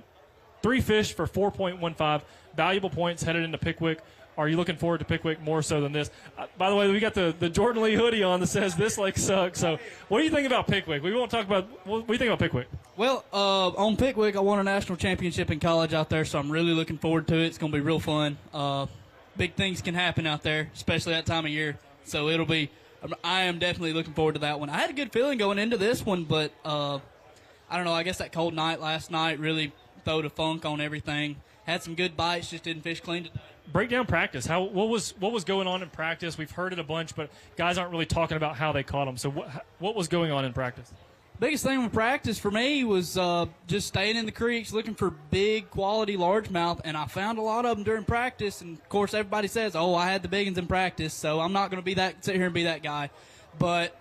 3 fish for 4.15. Valuable points headed into Pickwick. Are you looking forward to Pickwick more so than this? By the way, we got the Jordan Lee hoodie on that says this lake sucks. So what do you think about Pickwick? We won't talk about – what do you think about Pickwick? Well, on Pickwick, I won a national championship in college out there, so I'm really looking forward to it. It's going to be real fun. Big things can happen out there, especially that time of year. So I am definitely looking forward to that one. I had a good feeling going into this one, but I don't know. I guess that cold night last night really throwed a funk on everything. Had some good bites, just didn't fish clean today. Break down practice. What was going on in practice? We've heard it a bunch, but guys aren't really talking about how they caught them. So what was going on in practice? Biggest thing with practice for me was just staying in the creeks, looking for big quality largemouth, and I found a lot of them during practice. And of course, everybody says, "Oh, I had the big ones in practice," so I'm not going to sit here and be that guy. But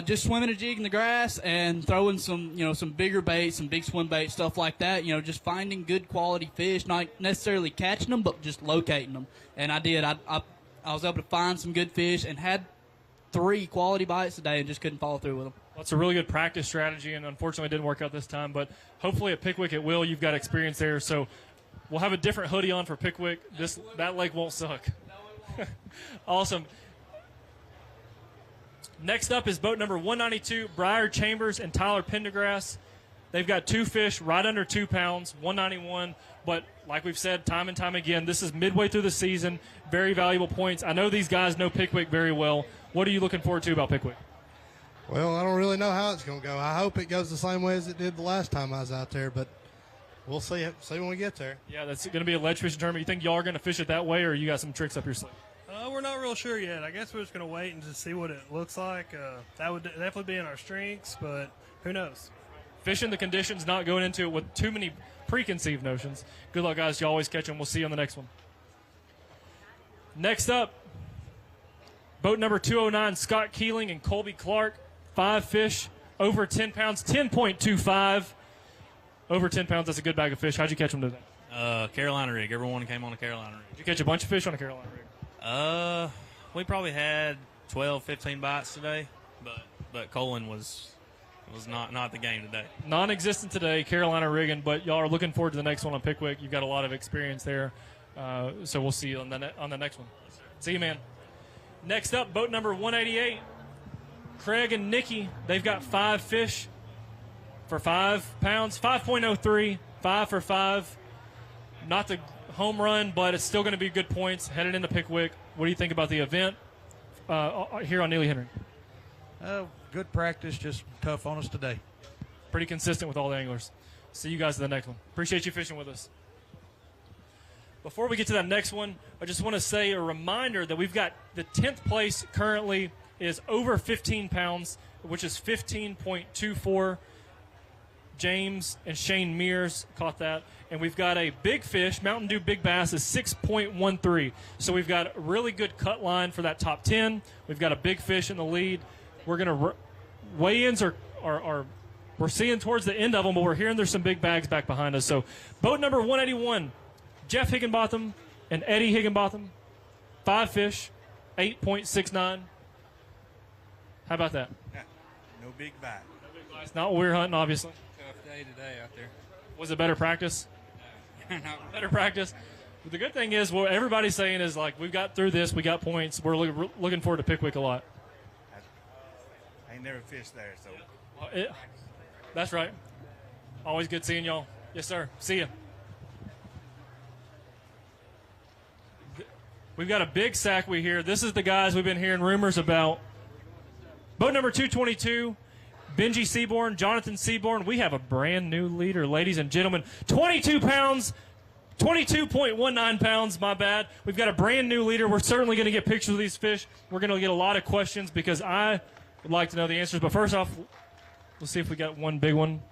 just swimming a jig in the grass and throwing some bigger baits, some big swim baits, stuff like that. Just finding good quality fish, not necessarily catching them, but just locating them. And I did. I was able to find some good fish and had 3 quality bites today and just couldn't follow through with them. Well, it's a really good practice strategy, and unfortunately it didn't work out this time. But hopefully at Pickwick it will. You've got experience there, so we'll have a different hoodie on for Pickwick. That lake won't suck. Awesome. Next up is boat number 192, Briar Chambers and Tyler Pendergrass. They've got 2 fish right under 2 pounds, 191. But like we've said time and time again, this is midway through the season. Very valuable points. I know these guys know Pickwick very well. What are you looking forward to about Pickwick? Well, I don't really know how it's going to go. I hope it goes the same way as it did the last time I was out there, but we'll see when we get there. Yeah, that's going to be a ledge fishing tournament. You think y'all are going to fish it that way, or you got some tricks up your sleeve? We're not real sure yet. I guess we're just going to wait and just see what it looks like. That would definitely be in our strengths, but who knows? Fishing the conditions, not going into it with too many preconceived notions. Good luck, guys. You always catch them. We'll see you on the next one. Next up, boat number 209, Scott Keeling and Colby Clark. 5 fish, over 10 pounds, 10.25. Over 10 pounds, that's a good bag of fish. How'd you catch them today? Carolina rig. Everyone came on a Carolina rig. Did you catch a bunch of fish on a Carolina rig? We probably had 12, 15 bites today, but Colin was not the game today. Non-existent today, Carolina rigging, but y'all are looking forward to the next one on Pickwick. You've got a lot of experience there, so we'll see you on the next one. See you, man. Next up, boat number 188, Craig and Nikki. They've got 5 fish for 5 pounds, 5.03, 5 for 5. Not the home run, but it's still going to be good points headed into Pickwick. What do you think about the event here on Neely Henry? Good practice, just tough on us today. Pretty consistent with all the anglers. See you guys in the next one. Appreciate you fishing with us. Before we get to that next one, I just want to say a reminder that we've got the 10th place currently is over 15 pounds, which is 15.24. James and Shane Mears caught that. And we've got a big fish, Mountain Dew Big Bass, is 6.13. So we've got a really good cut line for that top 10. We've got a big fish in the lead. We're going to weigh-ins are we're seeing towards the end of them, but we're hearing there's some big bags back behind us. So boat number 181, Jeff Higginbotham and Eddie Higginbotham, 5 fish, 8.69. How about that? No big bite. It's not what we're hunting, obviously. Tough day today out there. Was it better practice? Better practice. But the good thing is, what everybody's saying is, like, we've got through this, we got points. We're looking forward to Pickwick a lot. I ain't never fished there, so. That's right. Always good seeing y'all. Yes, sir. See ya. We've got a big sack we hear. This is the guys we've been hearing rumors about. Boat number 222, Benji Seaborn, Jonathan Seaborn. We have a brand new leader, ladies and gentlemen. 22 pounds, 22.19 pounds, my bad. We've got a brand new leader. We're certainly going to get pictures of these fish. We're going to get a lot of questions because I would like to know the answers. But first off, let's see if we got one big one.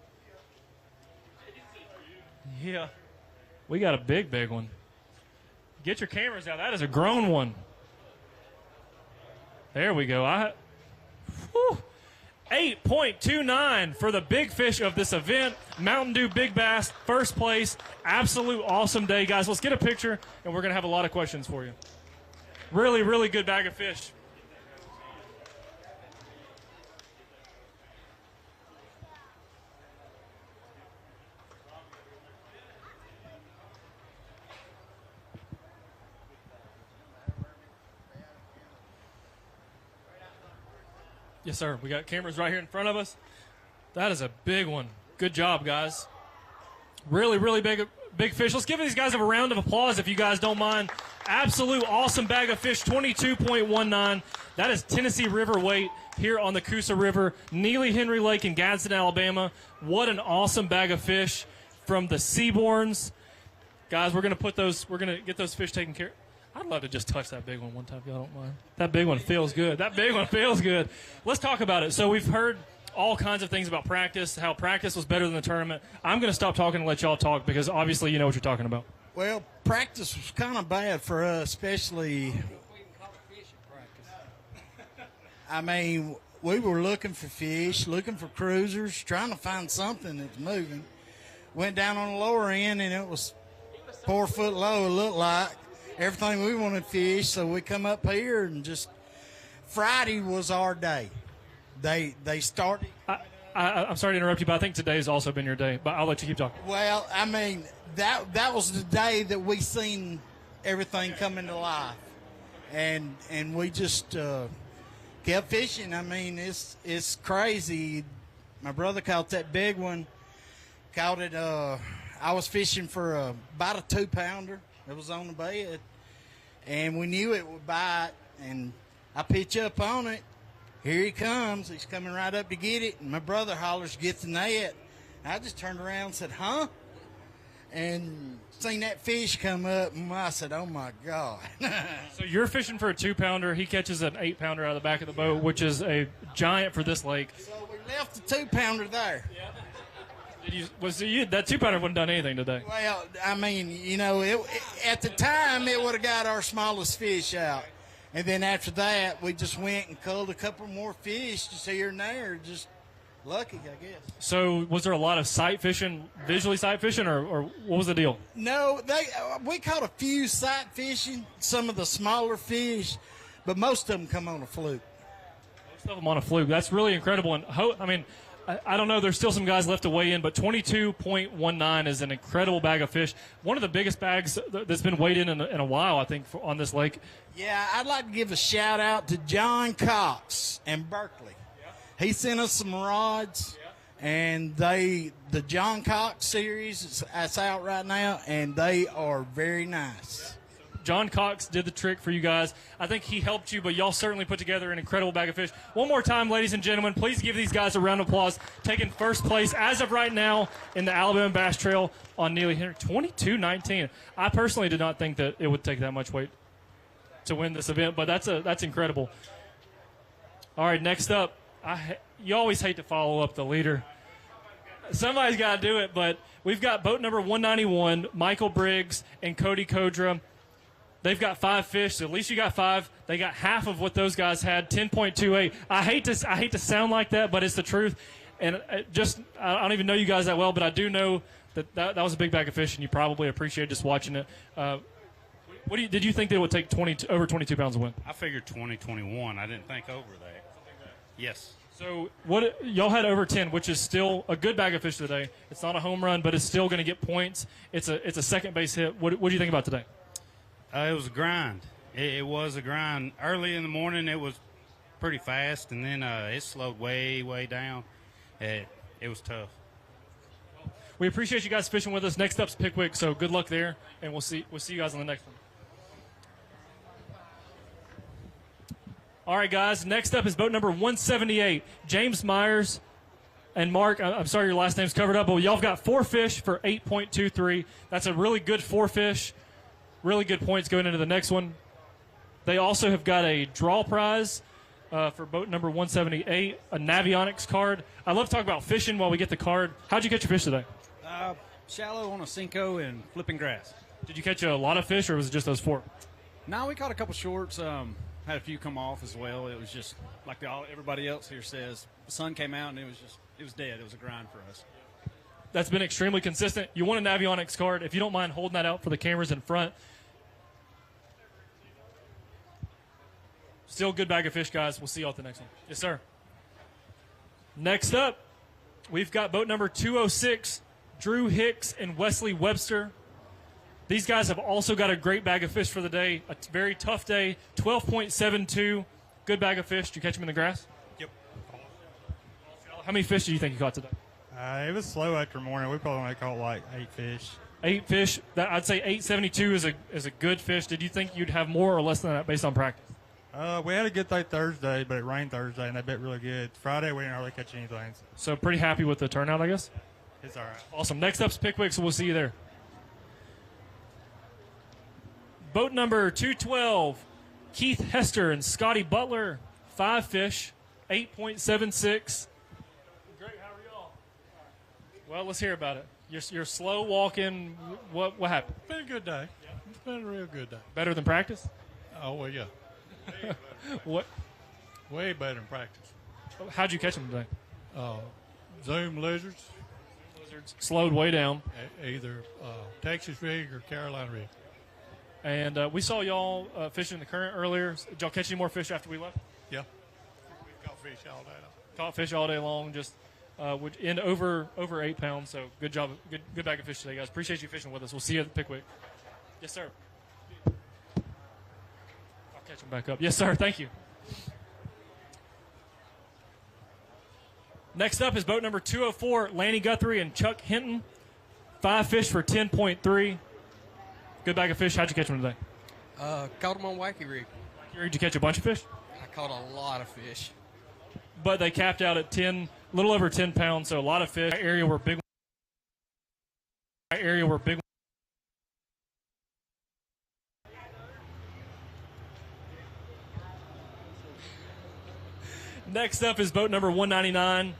Yeah. We got a big one. Get your cameras out. That is a grown one. There we go. 8.29 for the big fish of this event. Mountain Dew Big Bass, first place. Absolute awesome day, guys. Let's get a picture, and we're going to have a lot of questions for you. Really, really good bag of fish. Yes, sir. We got cameras right here in front of us. That is a big one. Good job, guys. Really, really big fish. Let's give these guys a round of applause if you guys don't mind. Absolute awesome bag of fish, 22.19. That is Tennessee River weight here on the Coosa River, Neely Henry Lake in Gadsden, Alabama. What an awesome bag of fish from the Seaborns. Guys, we're going to get those fish taken care of. I'd love to just touch that big one time if y'all don't mind. That big one feels good. That big one feels good. Let's talk about it. So we've heard all kinds of things about practice, how practice was better than the tournament. I'm going to stop talking and let y'all talk because obviously you know what you're talking about. Well, practice was kind of bad for us, especially. I mean, we were looking for fish, looking for cruisers, trying to find something that's moving. Went down on the lower end, and it was 4 foot low, it looked like. Everything we wanted fish, so we come up here and just Friday was our day. They started. I'm sorry to interrupt you, but I think today's also been your day. But I'll let you keep talking. Well, I mean that was the day that we seen everything come into life, and we just kept fishing. I mean it's crazy. My brother caught that big one. Caught it. I was fishing for about a 2-pounder. It was on the bed, and we knew it would bite, and I pitch up on it. Here he comes. He's coming right up to get it, and my brother hollers, "Get the net." I just turned around and said, "Huh?" And seen that fish come up, and I said, "Oh, my God." So you're fishing for a 2-pounder. He catches an 8-pounder out of the back of the boat, which is a giant for this lake. So we left the 2-pounder there. Yeah. That 2-pounder wouldn't done anything today. Well, I mean, you know, at the time it would have got our smallest fish out, and then after that we just went and culled a couple more fish just here and there. Just lucky, I guess. So was there a lot of visually sight fishing, or what was the deal? No, we caught a few sight fishing, some of the smaller fish, but most of them come on a fluke. Most of them on a fluke. That's really incredible. And I mean, I don't know. There's still some guys left to weigh in, but 22.19 is an incredible bag of fish. One of the biggest bags that's been weighed in a while, I think, on this lake. Yeah, I'd like to give a shout-out to John Cox in Berkeley. Yeah. He sent us some rods, and the John Cox series that's out right now, and they are very nice. John Cox did the trick for you guys. I think he helped you, but y'all certainly put together an incredible bag of fish. One more time, ladies and gentlemen, please give these guys a round of applause. Taking first place as of right now in the Alabama Bass Trail on Neely Henry, 22.19. I personally did not think that it would take that much weight to win this event, but that's incredible. All right, next up, you always hate to follow up the leader. Somebody's got to do it, but we've got boat number 191, Michael Briggs and Cody Kodra. They've got 5 fish, so at least you got 5. They got half of what those guys had, 10.28. I hate to sound like that, but it's the truth. And I don't even know you guys that well, but I do know that was a big bag of fish, and you probably appreciate just watching it. Did you think that it would take over 22 pounds to win? I figured 20-21. I didn't think over that. Yes. So y'all had over 10, which is still a good bag of fish today. It's not a home run, but it's still going to get points. It's a second base hit. What do you think about today? It was a grind. It was a grind. Early in the morning, it was pretty fast, and then it slowed way, way down. It was tough. We appreciate you guys fishing with us. Next up's Pickwick, so good luck there, and we'll see you guys on the next one. All right, guys. Next up is boat number 178. James Myers and Mark. I'm sorry your last name's covered up, but y'all have got 4 fish for 8.23. That's a really good 4 fish. Really good points going into the next one. They also have got a draw prize for boat number 178, a Navionics card. I love to talk about fishing while we get the card. How'd you catch your fish today? Shallow on a Cinco and flipping grass. Did you catch a lot of fish, or was it just those 4? No, we caught a couple shorts. Had a few come off as well. It was just like everybody else here says. The sun came out and it was dead. It was a grind for us. That's been extremely consistent. You want a Navionics card. If you don't mind holding that out for the cameras in front. Still a good bag of fish, guys. We'll see you all at the next one. Yes, sir. Next up, we've got boat number 206, Drew Hicks and Wesley Webster. These guys have also got a great bag of fish for the day. A very tough day, 12.72. Good bag of fish. Did you catch them in the grass? Yep. How many fish do you think you caught today? It was slow after morning. We probably only caught like 8 fish. 8 fish. I'd say 872 is a good fish. Did you think you'd have more or less than that based on practice? We had a good day Thursday, but it rained Thursday, and they bit really good. Friday, we didn't really catch anything. So pretty happy with the turnout, I guess? It's all right. Awesome. Next up's Pickwick, so we'll see you there. Boat number 212, Keith Hester and Scotty Butler, 5 fish, 8.76. Great, how are y'all? Well, let's hear about it. You're slow walking. What happened? It's been a good day. It's been a real good day. Better than practice? Oh, well, yeah. What? Way better than practice. How'd you catch them today? Zoom lizards. Slowed way down. Either Texas rig or Carolina rig. And we saw y'all fishing in the current earlier. Did y'all catch any more fish after we left? Yeah. We caught fish all day long. Caught fish all day long. Just would end over 8 pounds. So good job. Good bag of fish today, guys. Appreciate you fishing with us. We'll see you at the Pickwick. Yes, sir. I'll catch them back up. Yes, sir. Thank you. Next up is boat number 204, Lanny Guthrie and Chuck Hinton. 5 fish for 10.3. Good bag of fish. How'd you catch them today? Caught them on Wacky Rig. Did you catch a bunch of fish? I caught a lot of fish. But they capped out at 10, a little over 10 pounds, so a lot of fish. Area where big. Next up is boat number 199,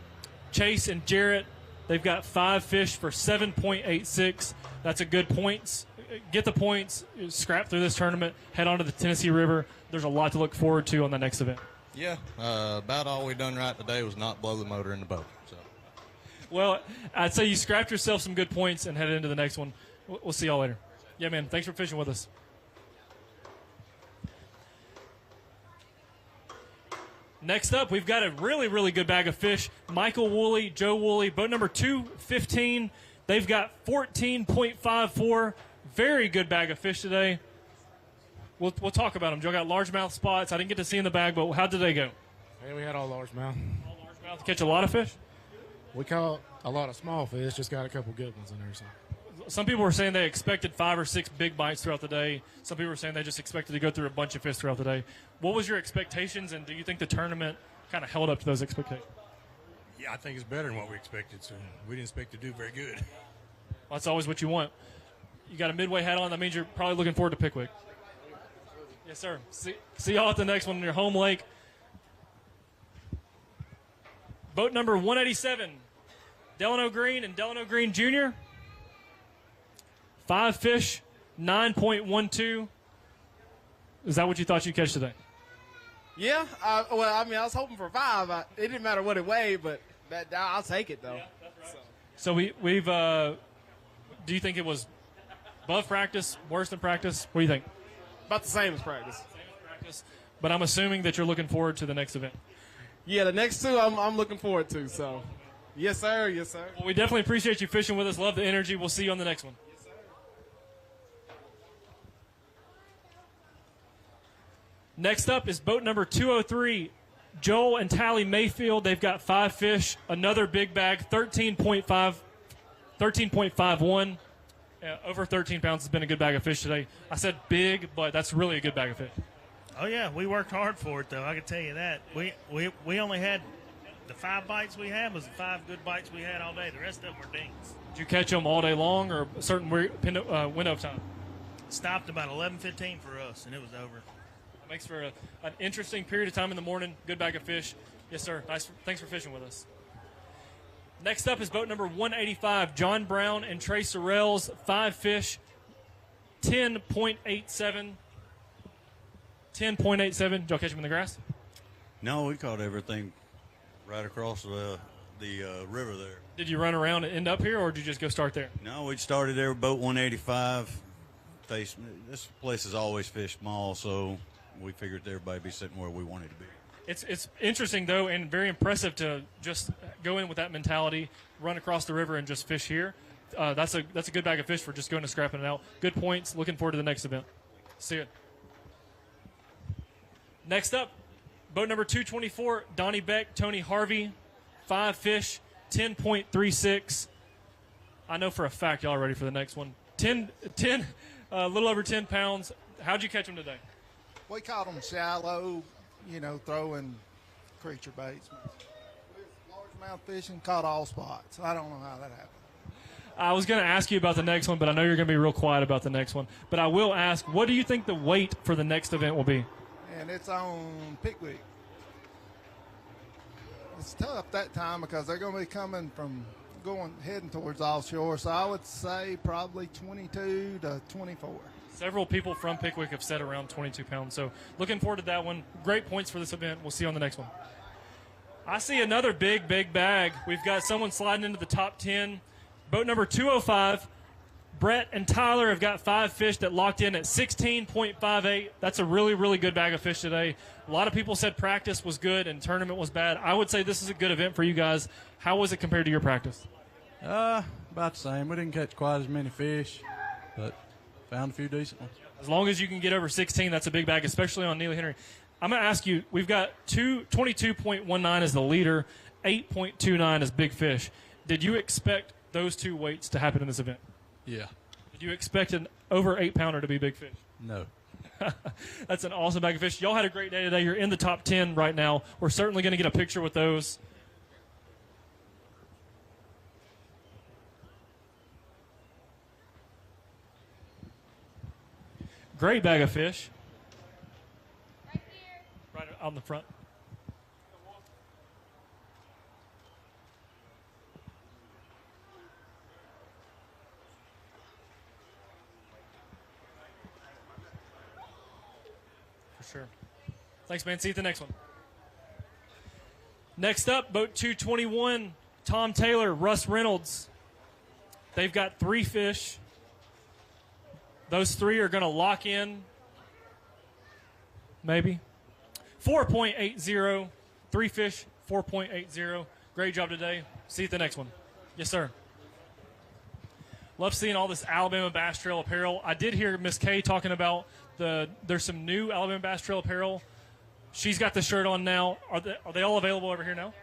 Chase and Jarrett. They've got 5 fish for 7.86. That's a good points. Get the points, scrap through this tournament, head on to the Tennessee River. There's a lot to look forward to on the next event. Yeah, about all we done right today was not blow the motor in the boat. So. Well, I'd say you scrapped yourself some good points and headed into the next one. We'll see y'all later. Yeah, man, thanks for fishing with us. Next up, we've got a really, really good bag of fish. Michael Woolley, Joe Woolley, boat number 215. They've got 14.54. Very good bag of fish today. We'll talk about them. Joe got largemouth spots. I didn't get to see in the bag, but how did they go? Hey, we had all largemouth. All largemouth. Catch a lot of fish? We caught a lot of small fish, just got a couple good ones in there. So. Some people were saying they expected 5 or 6 big bites throughout the day. Some people were saying they just expected to go through a bunch of fish throughout the day. What was your expectations, and do you think the tournament kind of held up to those expectations? Yeah, I think it's better than what we expected, so we didn't expect to do very good. Well, that's always what you want. You got a midway hat on. That means you're probably looking forward to Pickwick. Yes, sir. See y'all at the next one in your home lake. Boat number 187, Delano Green and Delano Green Jr. 5 fish, 9.12. Is that what you thought you'd catch today? Yeah. Well, I mean, I was hoping for 5. It didn't matter what it weighed, but I'll take it, though. Yeah, that's right. So we've do you think it was above practice, worse than practice? What do you think? About the same as practice. But I'm assuming that you're looking forward to the next event. Yeah, the next 2 I'm looking forward to. So, yes, sir. Yes, sir. Well, we definitely appreciate you fishing with us. Love the energy. We'll see you on the next one. Yes, sir. Next up is boat number 203, Joel and Tally Mayfield. They've got 5 fish, another big bag, 13.51. Over 13 pounds has been a good bag of fish today. I said big, but that's really a good bag of fish. Oh, yeah, we worked hard for it, though. I can tell you that. We only had the 5 bites we had was the 5 good bites we had all day. The rest of them were dings. Did you catch them all day long or a certain window of time? Stopped about 11:15 for us, and it was over. It makes for an interesting period of time in the morning. Good bag of fish. Yes, sir. Nice. Thanks for fishing with us. Next up is boat number 185, John Brown and Trey Sorrells, 5 fish, 10.87. 10.87. Did y'all catch them in the grass? No, we caught everything right across the river there. Did you run around and end up here, or did you just go start there? No, we started there with boat 185. This place has always fished small, so we figured everybody be sitting where we wanted to be. It's interesting, though, and very impressive to just go in with that mentality, run across the river, and just fish here. That's a good bag of fish for just going and scrapping it out. Good points. Looking forward to the next event. See you. Next up, boat number 224, Donnie Beck, Tony Harvey, 5 fish, 10.36. I know for a fact y'all are ready for the next one. 10 a little over 10 pounds. How'd you catch them today? We caught them shallow, throwing creature baits. Largemouth fishing, caught all spots. I don't know how that happened. I was going to ask you about the next one, but I know you're going to be real quiet about the next one. But I will ask, what do you think the weight for the next event will be? And it's on Pickwick. It's tough that time because they're going to be heading towards offshore. So I would say probably 22 to 24. Several people from Pickwick have said around 22 pounds. So looking forward to that one. Great points for this event. We'll see you on the next one. I see another big bag. We've got someone sliding into the top 10. Boat number 205. Brett and Tyler have got 5 fish that locked in at 16.58. That's a really, really good bag of fish today. A lot of people said practice was good and tournament was bad. I would say this is a good event for you guys. How was it compared to your practice? About the same. We didn't catch quite as many fish, but found a few decent ones. As long as you can get over 16, that's a big bag, especially on Neely Henry. I'm going to ask you, we've got 22.19 as the leader, 8.29 as big fish. Did you expect those two weights to happen in this event? Yeah. Did you expect an over 8-pounder to be big fish? No. That's an awesome bag of fish. Y'all had a great day today. You're in the top 10 right now. We're certainly going to get a picture with those. Great bag of fish. Right here. Right on the front. Sure. Thanks, man. See you at the next one. Next up, boat 221, Tom Taylor, Russ Reynolds. They've got 3 fish. Those 3 are going to lock in. Maybe. 4.80. 3 fish, 4.80. Great job today. See you at the next one. Yes, sir. Love seeing all this Alabama Bass Trail apparel. I did hear Miss Kay talking about there's some new Alabama Bass Trail apparel. She's got the shirt on now. Are they all available over here now?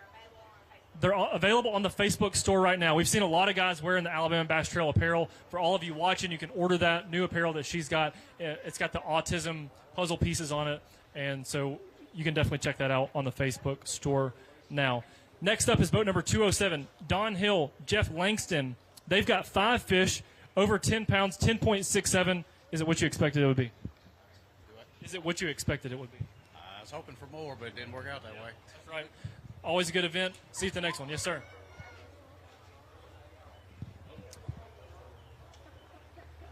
They're all available on the Facebook store right now. We've seen a lot of guys wearing the Alabama Bass Trail apparel. For all of you watching, you can order that new apparel that she's got. It's got the autism puzzle pieces on it, and so you can definitely check that out on the Facebook store now. Next up is boat number 207, Don Hill, Jeff Langston. They've got 5 fish, over 10 pounds, 10.67. Is it what you expected it would be? Is it what you expected it would be? I was hoping for more, but it didn't work out that way. That's right. Always a good event. See you at the next one. Yes, sir.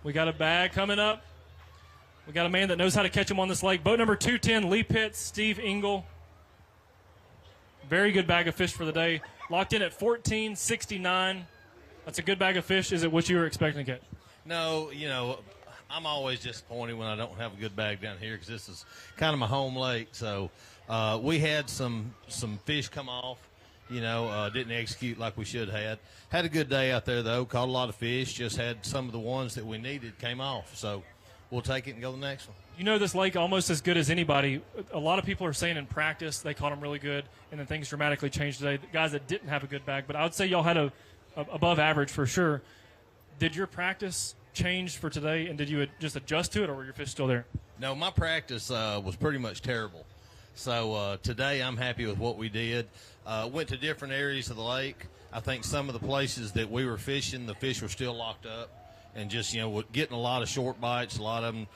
We got a bag coming up. We got a man that knows how to catch them on this lake. Boat number 210, Lee Pitts, Steve Engel. Very good bag of fish for the day. Locked in at 14.69. That's a good bag of fish. Is it what you were expecting to get? No, I'm always disappointed when I don't have a good bag down here because this is kind of my home lake. So we had some fish come off, didn't execute like we should have. Had a good day out there, though. Caught a lot of fish. Just had some of the ones that we needed came off. So we'll take it and go to the next one. You know this lake almost as good as anybody. A lot of people are saying in practice they caught them really good, and then things dramatically changed today. The guys that didn't have a good bag, but I would say y'all had a above average for sure. Did your practice change for today, and did you just adjust to it, or were your fish still there? No, my practice was pretty much terrible. So today I'm happy with what we did. Went to different areas of the lake. I think some of the places that we were fishing, the fish were still locked up. And just, getting a lot of short bites, a lot of them,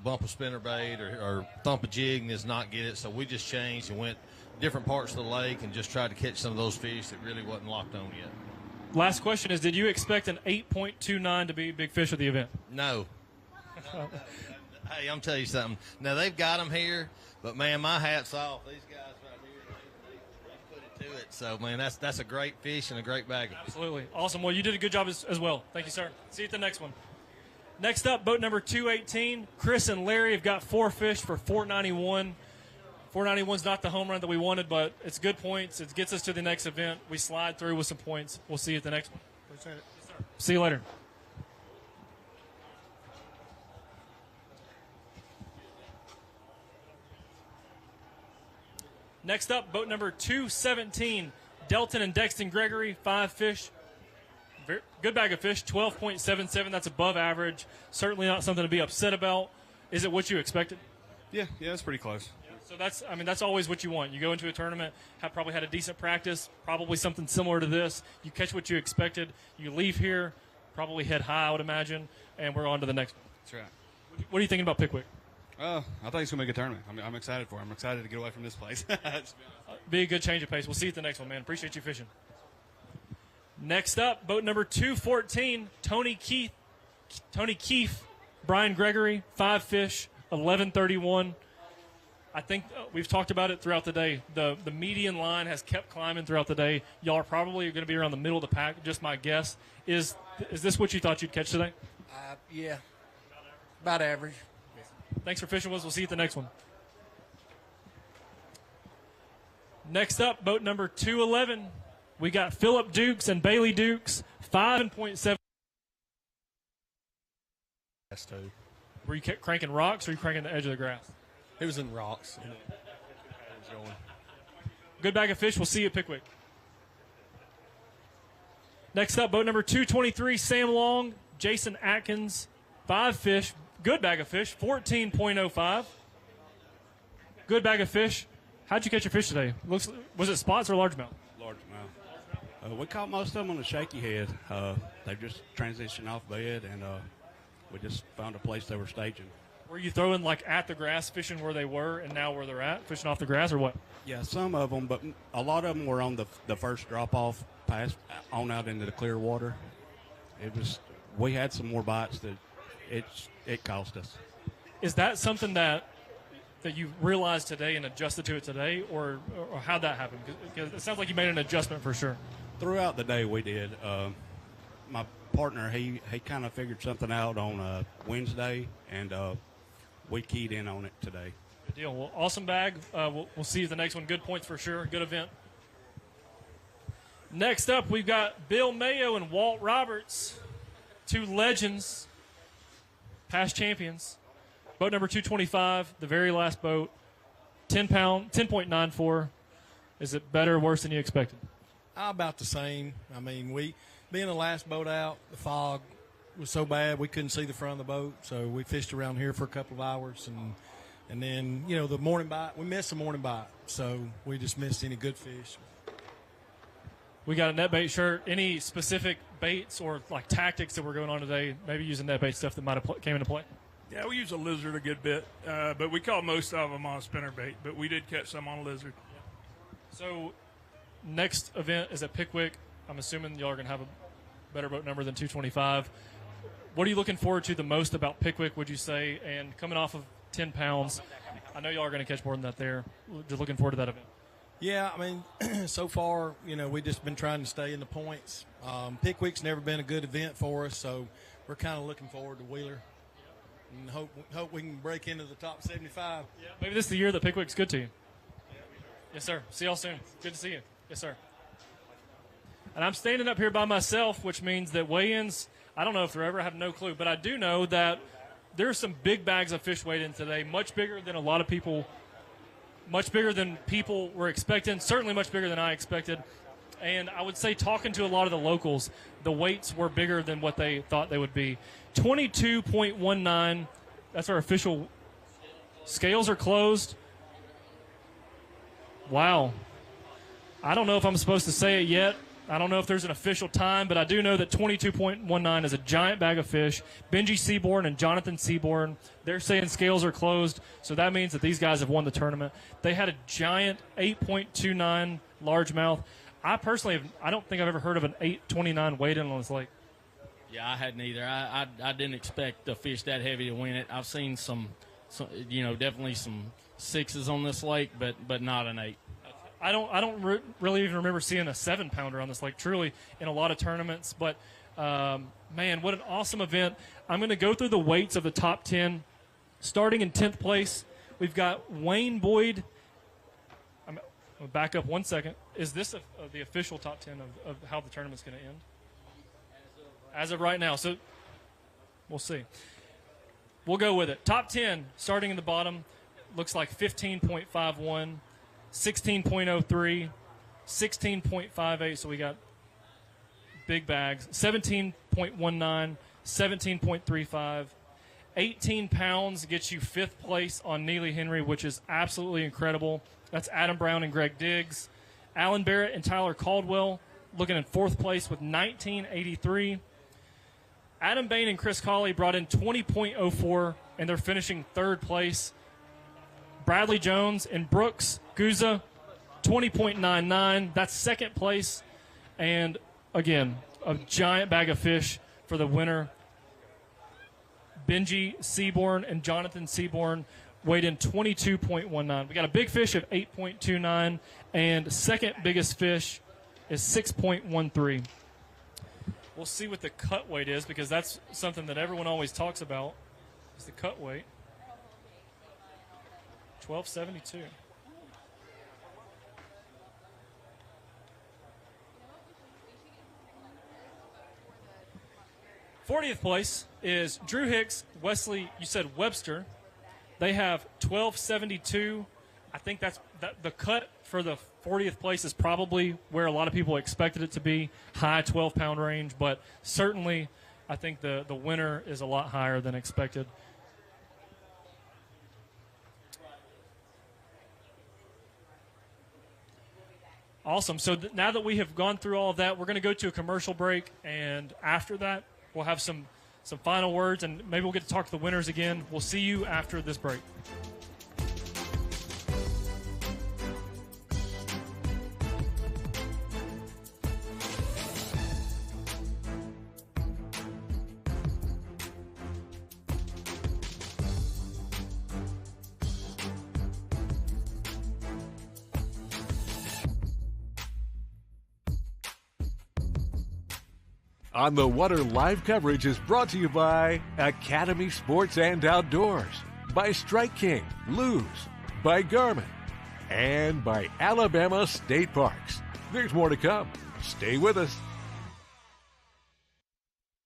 bump a spinnerbait or thump a jig and just not get it. So we just changed and went different parts of the lake and just tried to catch some of those fish that really wasn't locked on yet. Last question is, did you expect an 8.29 to be big fish of the event? No. Hey, I'm telling you something. Now, they've got them here, but, man, my hat's off. These guys right here, they put it to it. So, man, that's a great fish and a great bag of fish. Absolutely. Awesome. Well, you did a good job as well. Thank you, sir. See you at the next one. Next up, boat number 218. Chris and Larry have got 4 fish for 491. 491's not the home run that we wanted, but it's good points. It gets us to the next event. We slide through with some points. We'll see you at the next one. Appreciate it. Yes, sir. See you later. Next up, boat number 217. Delton and Dexton Gregory, 5 fish. Good bag of fish, 12.77. That's above average. Certainly not something to be upset about. Is it what you expected? Yeah, it's pretty close. So that's always what you want. You go into a tournament, have probably had a decent practice, probably something similar to this. You catch what you expected. You leave here, probably head high, I would imagine, and we're on to the next one. That's right. What are you thinking about Pickwick? I think it's going to be a good tournament. I'm excited for it. I'm excited to get away from this place. Be a good change of pace. We'll see you at the next one, man. Appreciate you fishing. Next up, boat number 214, Tony Keefe, Brian Gregory, 5 fish, 1131. I think we've talked about it throughout the day. The median line has kept climbing throughout the day. Y'all are probably going to be around the middle of the pack, just my guess. Is this what you thought you'd catch today? Yeah, about average. Thanks for fishing with us. We'll see you at the next one. Next up, boat number 211. We got Philip Dukes and Bailey Dukes, 5.7. Were you cranking rocks or were you cranking the edge of the grass? It was in rocks. Good bag of fish. We'll see you at Pickwick. Next up, boat number 223, Sam Long, Jason Atkins, 5 fish. Good bag of fish, 14.05. Good bag of fish. How'd you catch your fish today? Was it spots or largemouth? Largemouth. We caught most of them on the shaky head. They just transitioned off bed, and we just found a place they were staging. Were you throwing like at the grass, fishing where they were, and now where they're at, fishing off the grass, or what? Yeah, some of them, but a lot of them were on the first drop-off pass on out into the clear water. We had some more bites that it cost us. Is that something that you realized today and adjusted to it today, or how'd that happen? Because it sounds like you made an adjustment for sure. Throughout the day we did. My partner, he kind of figured something out on Wednesday, and we keyed in on it today. Good deal. Well, awesome bag. We'll see you at the next one. Good points for sure. Good event. Next up, we've got Bill Mayo and Walt Roberts, 2 legends, past champions. Boat number 225, the very last boat, 10.94. Is it better or worse than you expected? About the same. I mean, being the last boat out, the fog was so bad we couldn't see the front of the boat, so we fished around here for a couple of hours, and then the morning bite, we missed the morning bite, so we just missed any good fish. We got a net bait shirt. Any specific baits or like tactics that were going on today? Maybe using net bait stuff that might have came into play. Yeah, we use a lizard a good bit, but we caught most of them on spinnerbait, but we did catch some on a lizard. So next event is at Pickwick. I'm assuming y'all are going to have a better boat number than 225. What are you looking forward to the most about Pickwick, would you say? And coming off of 10 pounds, I know y'all are going to catch more than that there. Just looking forward to that event. Yeah, I mean, so far, we just been trying to stay in the points. Pickwick's never been a good event for us, so we're kind of looking forward to Wheeler and hope we can break into the top 75. Yeah, maybe this is the year that Pickwick's good to you. Yes, sir. See y'all soon. Good to see you. Yes, sir. And I'm standing up here by myself, which means that weigh-ins, I don't know if they're ever, I have no clue, but I do know that there's some big bags of fish weighed in today, much bigger than a lot of people, much bigger than people were expecting, certainly much bigger than I expected. And I would say, talking to a lot of the locals, the weights were bigger than what they thought they would be. 22.19, that's our official. Scales are closed. Wow. I don't know if I'm supposed to say it yet. I don't know if there's an official time, but I do know that 22.19 is a giant bag of fish. Benji Seaborn and Jonathan Seaborn, they're saying scales are closed, so that means that these guys have won the tournament. They had a giant 8.29 largemouth. I personally I don't think I've ever heard of an 8.29 weighed-in on this lake. Yeah, I hadn't either. I didn't expect a fish that heavy to win it. I've seen some definitely some 6s on this lake, but not an 8. I don't really even remember seeing a 7-pounder on this lake, truly, in a lot of tournaments. But, man, what an awesome event. I'm going to go through the weights of the top 10. Starting in 10th place, we've got Wayne Boyd. I'm going to back up 1 second. Is this the official top 10 of how the tournament's going to end? As of right now. So we'll see. We'll go with it. Top 10, starting in the bottom, looks like 15.51, 16.03, 16.58, so we got big bags, 17.19, 17.35, 18 pounds gets you 5th place on Neely Henry, which is absolutely incredible. That's Adam Brown and Greg Diggs. Alan Barrett and Tyler Caldwell looking in 4th place with 19.83. Adam Bain and Chris Colley brought in 20.04, and they're finishing 3rd place. Bradley Jones and Brooks Guza, 20.99. That's 2nd place. And, again, a giant bag of fish for the winner. Benji Seaborn and Jonathan Seaborn weighed in 22.19. We got a big fish of 8.29, and second biggest fish is 6.13. We'll see what the cut weight is, because that's something that everyone always talks about, is the cut weight. 1272. '40th place is Drew Hicks, Wesley, you said Webster. They have 1272. I think that's the cut for the 40th place is probably where a lot of people expected it to be, high 12-pound range, but certainly I think the winner is a lot higher than expected. Awesome. So now that we have gone through all of that, we're going to go to a commercial break, and after that, we'll have some final words, and maybe we'll get to talk to the winners again. We'll see you after this break. On the Water live coverage is brought to you by Academy Sports and Outdoors, by Strike King, Luz, by Garmin, and by Alabama State Parks. There's more to come. Stay with us.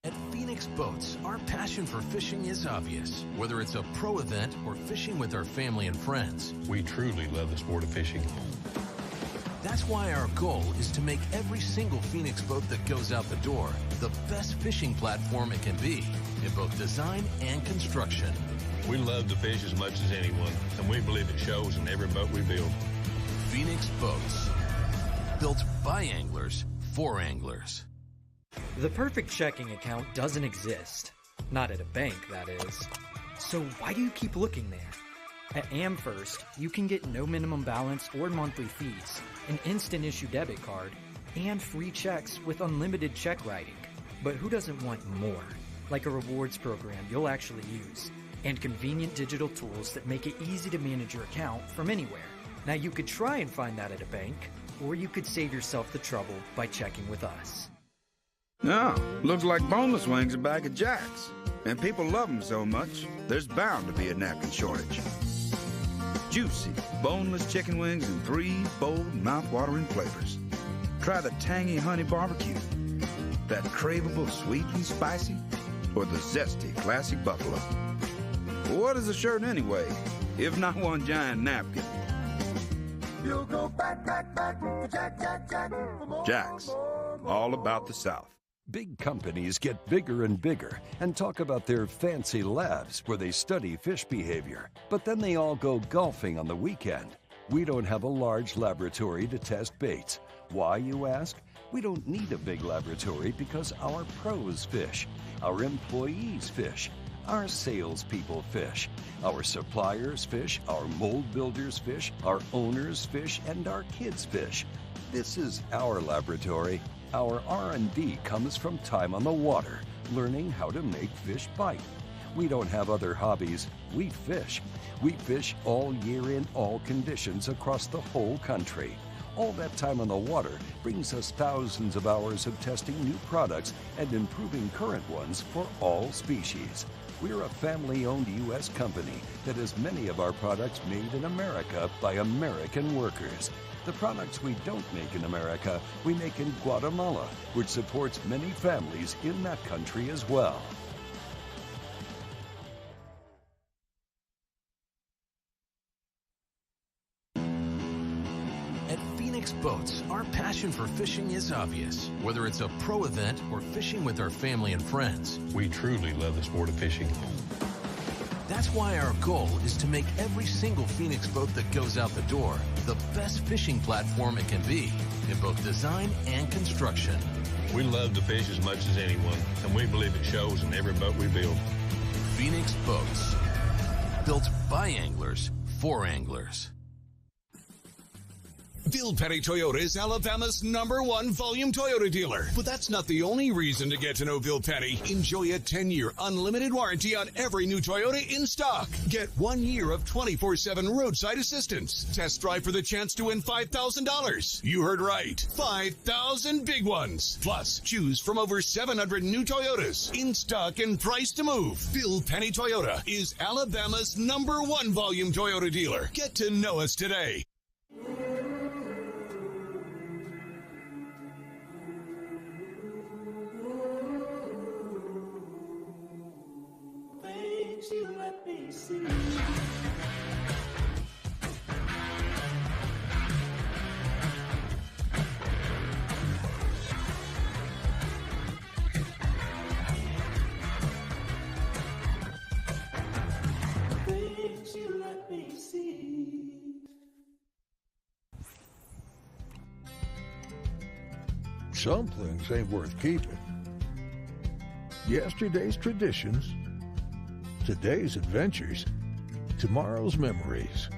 At Phoenix Boats, our passion for fishing is obvious. Whether it's a pro event or fishing with our family and friends, we truly love the sport of fishing. That's why our goal is to make every single Phoenix boat that goes out the door the best fishing platform it can be in both design and construction. We love to fish as much as anyone, and we believe it shows in every boat we build. Phoenix Boats, built by anglers for anglers. The perfect checking account doesn't exist. Not at a bank, that is. So why do you keep looking there? At AmFirst, you can get no minimum balance or monthly fees, an instant issue debit card, and free checks with unlimited check writing. But who doesn't want more? Like a rewards program you'll actually use, and convenient digital tools that make it easy to manage your account from anywhere. Now you could try and find that at a bank, or you could save yourself the trouble by checking with us. No, looks like boneless wings are back at Jack's. And people love them so much, there's bound to be a napkin shortage. Juicy, boneless chicken wings in 3 bold, mouth-watering flavors. Try the tangy honey barbecue, that craveable sweet and spicy, or the zesty classic buffalo. What is a shirt anyway, if not one giant napkin? You'll go back to Jack. Jack's, all about the South. Big companies get bigger and bigger and talk about their fancy labs where they study fish behavior. But then they all go golfing on the weekend. We don't have a large laboratory to test baits. Why, you ask? We don't need a big laboratory because our pros fish, our employees fish, our salespeople fish, our suppliers fish, our mold builders fish, our owners fish, and our kids fish. This is our laboratory. Our R&D comes from time on the water, learning how to make fish bite. We don't have other hobbies. We fish. We fish all year in all conditions across the whole country. All that time on the water brings us thousands of hours of testing new products and improving current ones for all species. We're a family-owned U.S. company that has many of our products made in America by American workers. The products we don't make in America, we make in Guatemala, which supports many families in that country as well. Boats, our passion for fishing is obvious. Whether it's a pro event or fishing with our family and friends, we truly love the sport of fishing. That's why our goal is to make every single Phoenix boat that goes out the door the best fishing platform it can be in both design and construction. We love to fish as much as anyone, and we believe it shows in every boat we build. Phoenix Boats, built by anglers for anglers. Bill Petty Toyota is Alabama's #1 volume Toyota dealer. But that's not the only reason to get to know Bill Petty. Enjoy a 10-year unlimited warranty on every new Toyota in stock. Get 1 year of 24/7 roadside assistance. Test drive for the chance to win $5,000. You heard right. 5,000 big ones. Plus, choose from over 700 new Toyotas in stock and priced to move. Bill Petty Toyota is Alabama's #1 volume Toyota dealer. Get to know us today. You let me see. Things you let me see. Some things ain't worth keeping. Yesterday's traditions, today's adventures, tomorrow's memories.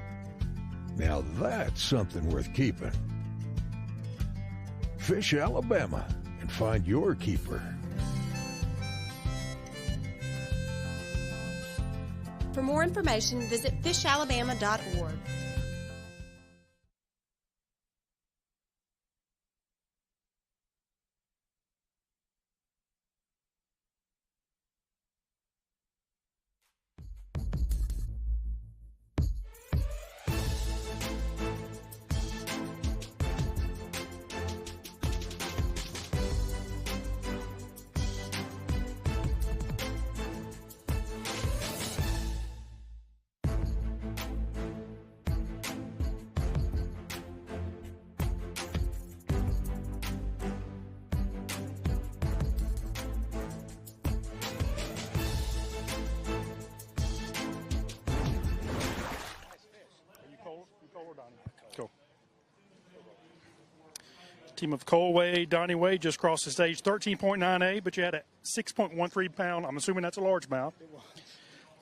Now that's something worth keeping. Fish Alabama and find your keeper. For more information, visit fishalabama.org. Cool. Team of Colway, Donnie Way just crossed the stage, 13.98, but you had a 6.13 pound. I'm assuming that's a largemouth.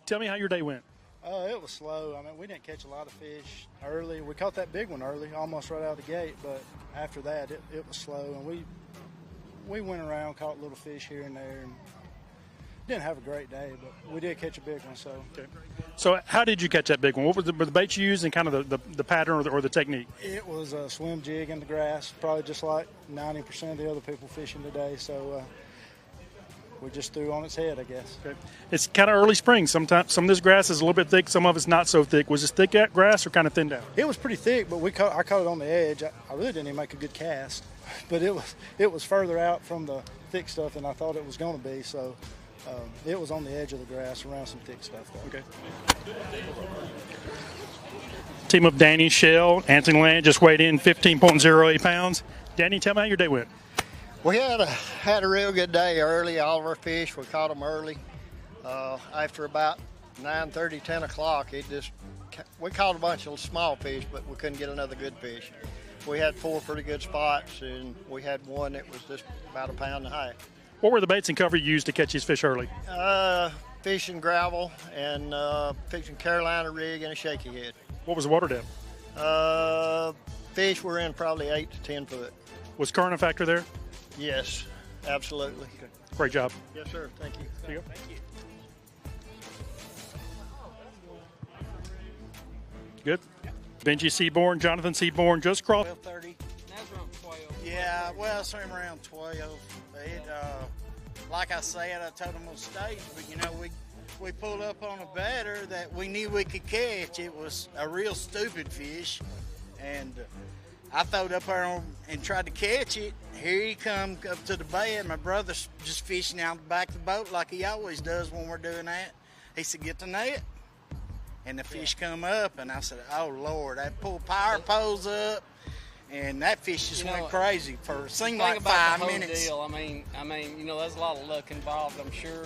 Tell me how your day went. It was slow. I mean, we didn't catch a lot of fish early. We caught that big one early, almost right out of the gate, but after that, it was slow. And we went around, caught little fish here and there, and didn't have a great day, but we did catch a big one. So, okay. So how did you catch that big one? What were the baits you used and kind of the pattern or the technique? It was a swim jig in the grass, probably just like 90% of the other people fishing today. So we just threw on its head, I guess. Okay. It's kind of early spring. Sometimes some of this grass is a little bit thick, some of it's not so thick. Was this thick grass or kind of thinned out? It was pretty thick, but I caught it on the edge. I really didn't even make a good cast, but it was further out from the thick stuff than I thought it was going to be. So it was on the edge of the grass around some thick stuff, though. Okay. Team of Danny, Shell, Anthony Land just weighed in 15.08 pounds. Danny, tell me how your day went. We had a real good day early. All of our fish, we caught them early. After about 9:30, 10 o'clock, we caught a bunch of small fish, but we couldn't get another good fish. we had 4 pretty good spots, and we had one that was just about 1.5 pounds. What were the baits and cover you used to catch these fish early? Fishing gravel and fishing Carolina rig and a shaky head. What was the water depth? Fish were in probably 8 to 10 foot. Was current a factor there? Yes, absolutely. Okay. Great job. Yes, sir. Thank you. There you go. Good. Benji Seaborn, Jonathan Seaborn, just crossed. 12:30. That's around 12. Yeah, well, somewhere around 12. It, like I said, I told them on stage, but you know, we pulled up on a batter that we knew we could catch. It was a real stupid fish, and I throwed up there and tried to catch it. Here he come up to the bed. My brother's just fishing out the back of the boat like he always does when we're doing that. He said, "Get the net." And the fish come up, and I said, "Oh Lord!" I pulled power poles up, and that fish just went crazy for it seemed like 5 minutes. Deal. I mean, you know, there's a lot of luck involved, I'm sure,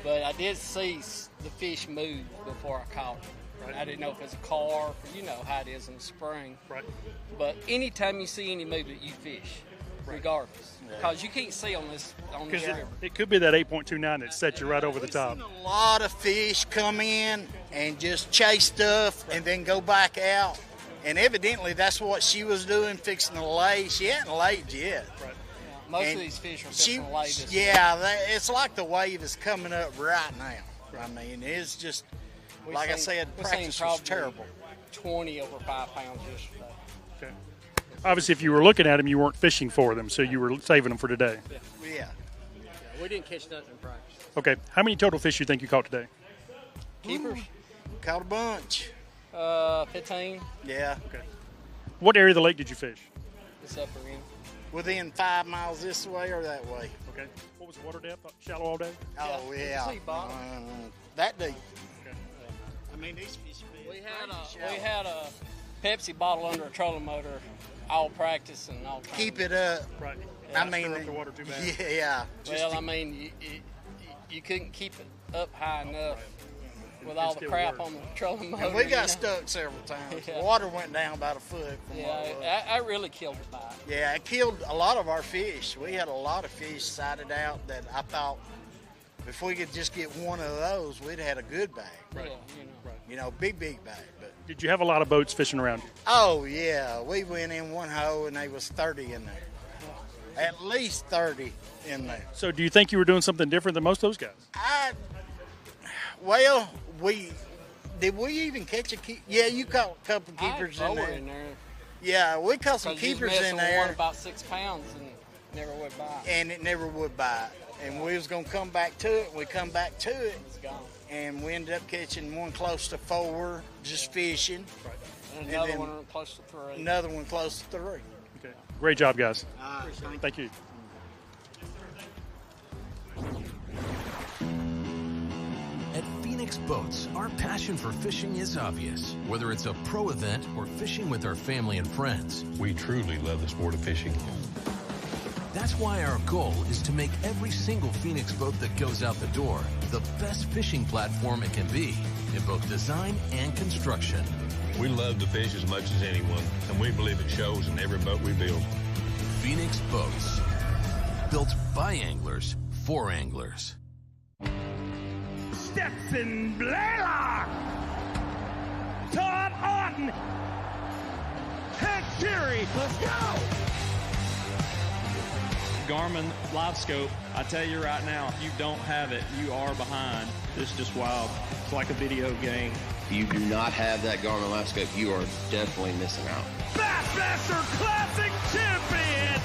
but I did see the fish move before I caught it. Right. I didn't know if it's a carp, you know how it is in the spring. Right. But anytime you see any movement, you fish, regardless, because you can't see on this river. It could be that 8.29 that set you right over the top. A lot of fish come in and just chase stuff and then go back out. And evidently that's what she was doing, fixing to lay. She hadn't laid yet. Right. Yeah, most of these fish are fixing to lay this it's like the wave is coming up right now. I mean, it's just, like I said, practice was terrible. 20 over 5 pounds yesterday. Okay. Obviously, if you were looking at them, you weren't fishing for them, so you were saving them for today. Yeah. We didn't catch nothing in practice. Okay. How many total fish do you think you caught today? Keepers? Caught a bunch. 15. Yeah. Okay. What area of the lake did you fish? This upper end. Within 5 miles this way or that way. Okay. What was the water depth? Shallow all day? Oh, yeah. That deep. Okay. I mean, these fish big. We had a Pepsi bottle under a trolling motor all practice and all time. Keep it up. Right. I mean, stir up the water too bad. Yeah. Well, I mean, you couldn't keep it up high enough with all the crap on the trolling motor. And we got stuck several times. Yeah. The water went down about a foot. I really killed the bite. Yeah, it killed a lot of our fish. We had a lot of fish sighted out that I thought if we could just get one of those, we'd had a good bag. Right. You know, big bag. But did you have a lot of boats fishing around you? Oh, yeah. We went in one hole, and there was 30 in there. At least 30 in there. So do you think you were doing something different than most of those guys? Well, did we even catch a keeper? Yeah, you caught a couple keepers in there. Yeah, we caught some keepers in there. One about 6 pounds and never would bite. And it never would bite. And we was gonna come back to it. We come back to it. It's gone. And we ended up catching one close to 4, just fishing. Right. And another one close to 3. Another one close to 3. Okay. Great job, guys. Thank you. At Phoenix Boats, our passion for fishing is obvious. Whether it's a pro event or fishing with our family and friends, we truly love the sport of fishing. That's why our goal is to make every single Phoenix boat that goes out the door the best fishing platform it can be in both design and construction. We love to fish as much as anyone, and we believe it shows in every boat we build. Phoenix Boats, built by anglers for anglers. Stetson Blaylock, Todd Orton, Hank Fury, let's go! Garmin Live Scope, I tell you right now, if you don't have it, you are behind. This is just wild. It's like a video game. If you do not have that Garmin Live Scope, you are definitely missing out. Bassmaster Classic Champion!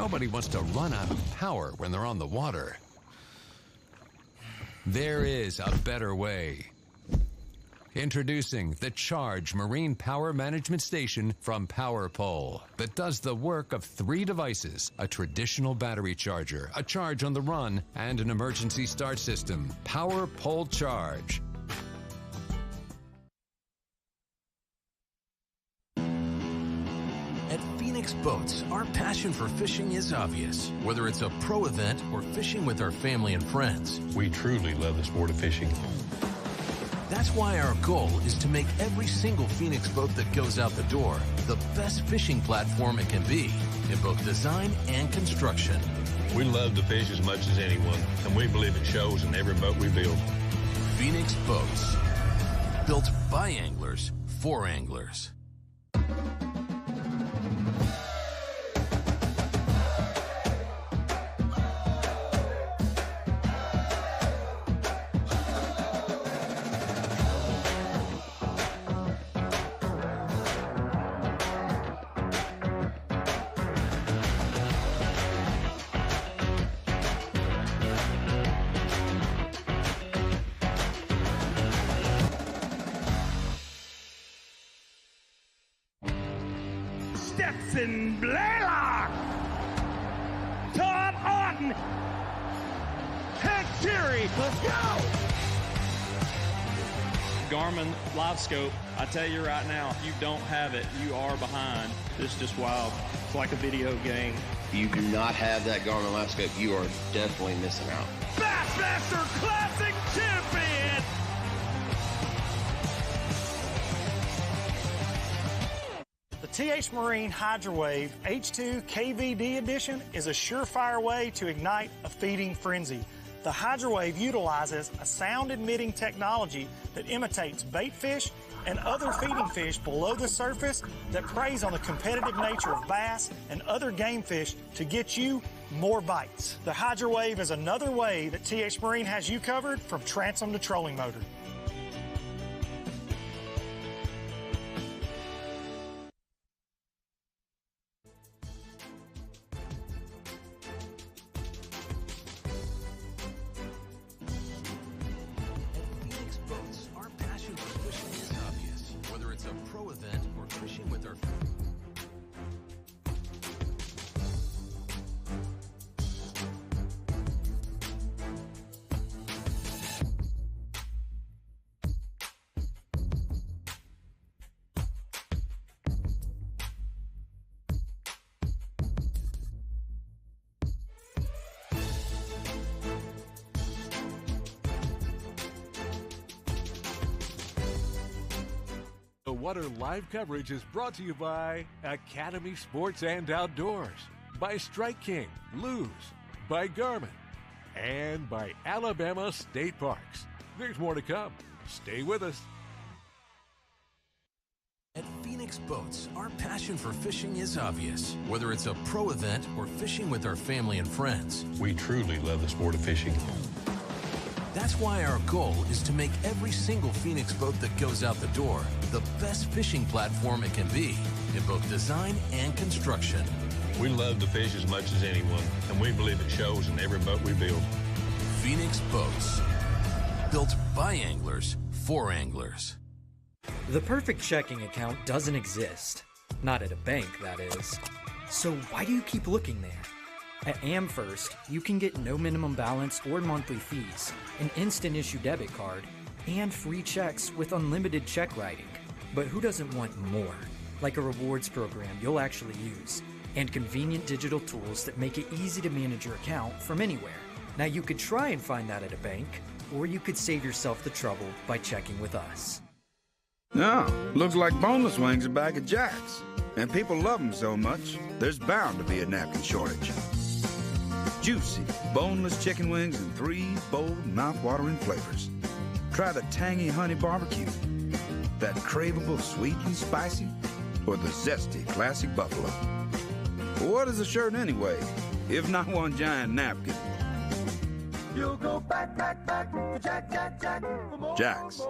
Nobody wants to run out of power when they're on the water. There is a better way. Introducing the Charge Marine Power Management Station from PowerPole that does the work of 3 devices: a traditional battery charger, a charge on the run, and an emergency start system. PowerPole Charge. At Phoenix Boats, our passion for fishing is obvious. Whether it's a pro event or fishing with our family and friends, We truly love the sport of fishing. that's why our goal is to make every single Phoenix boat that goes out the door the best fishing platform it can be in both design and construction. We love to fish as much as anyone, and we believe it shows in every boat we build. Phoenix Boats. Built by anglers for anglers. Stetson Blaylock, Todd Otten, Hank Terry, let's go! Garmin Live Scope, I tell you right now, if you don't have it, you are behind. It's just wild. It's like a video game. If you do not have that Garmin Live Scope, you are definitely missing out. Bassmaster Classic champion! The TH Marine HydroWave H2 KVD Edition is a surefire way to ignite a feeding frenzy. The HydroWave utilizes a sound-emitting technology that imitates bait fish and other feeding fish below the surface that preys on the competitive nature of bass and other game fish to get you more bites. The HydroWave is another way that TH Marine has you covered from transom to trolling motor. At Phoenix Boats, our passion for fishing is obvious. Whether it's a pro event or fishing with our The Water Live coverage is brought to you by Academy Sports and Outdoors, by Strike King, Lose, by Garmin, and by Alabama State Parks. There's more to come. Stay with us. At Phoenix Boats, our passion for fishing is obvious. Whether it's a pro event or fishing with our family and friends, We truly love the sport of fishing. that's why our goal is to make every single Phoenix boat that goes out the door the best fishing platform it can be in both design and construction. We love to fish as much as anyone, and we believe it shows in every boat we build. Phoenix Boats. Built by anglers for anglers. The perfect checking account doesn't exist. Not at a bank, that is. So why do you keep looking there? At AmFirst, you can get no minimum balance or monthly fees, an instant issue debit card, and free checks with unlimited check writing. But who doesn't want more? Like a rewards program you'll actually use, and convenient digital tools that make it easy to manage your account from anywhere. Now you could try and find that at a bank, or you could save yourself the trouble by checking with us. No, looks like boneless wings are back at Jack's. And people love them so much, there's bound to be a napkin shortage. Juicy, boneless chicken wings in 3 bold, mouth-watering flavors. Try the tangy honey barbecue, that craveable sweet and spicy, or the zesty classic buffalo. What is a shirt anyway, if not one giant napkin? You'll go back to Jack, Jack, Jack. Jack's,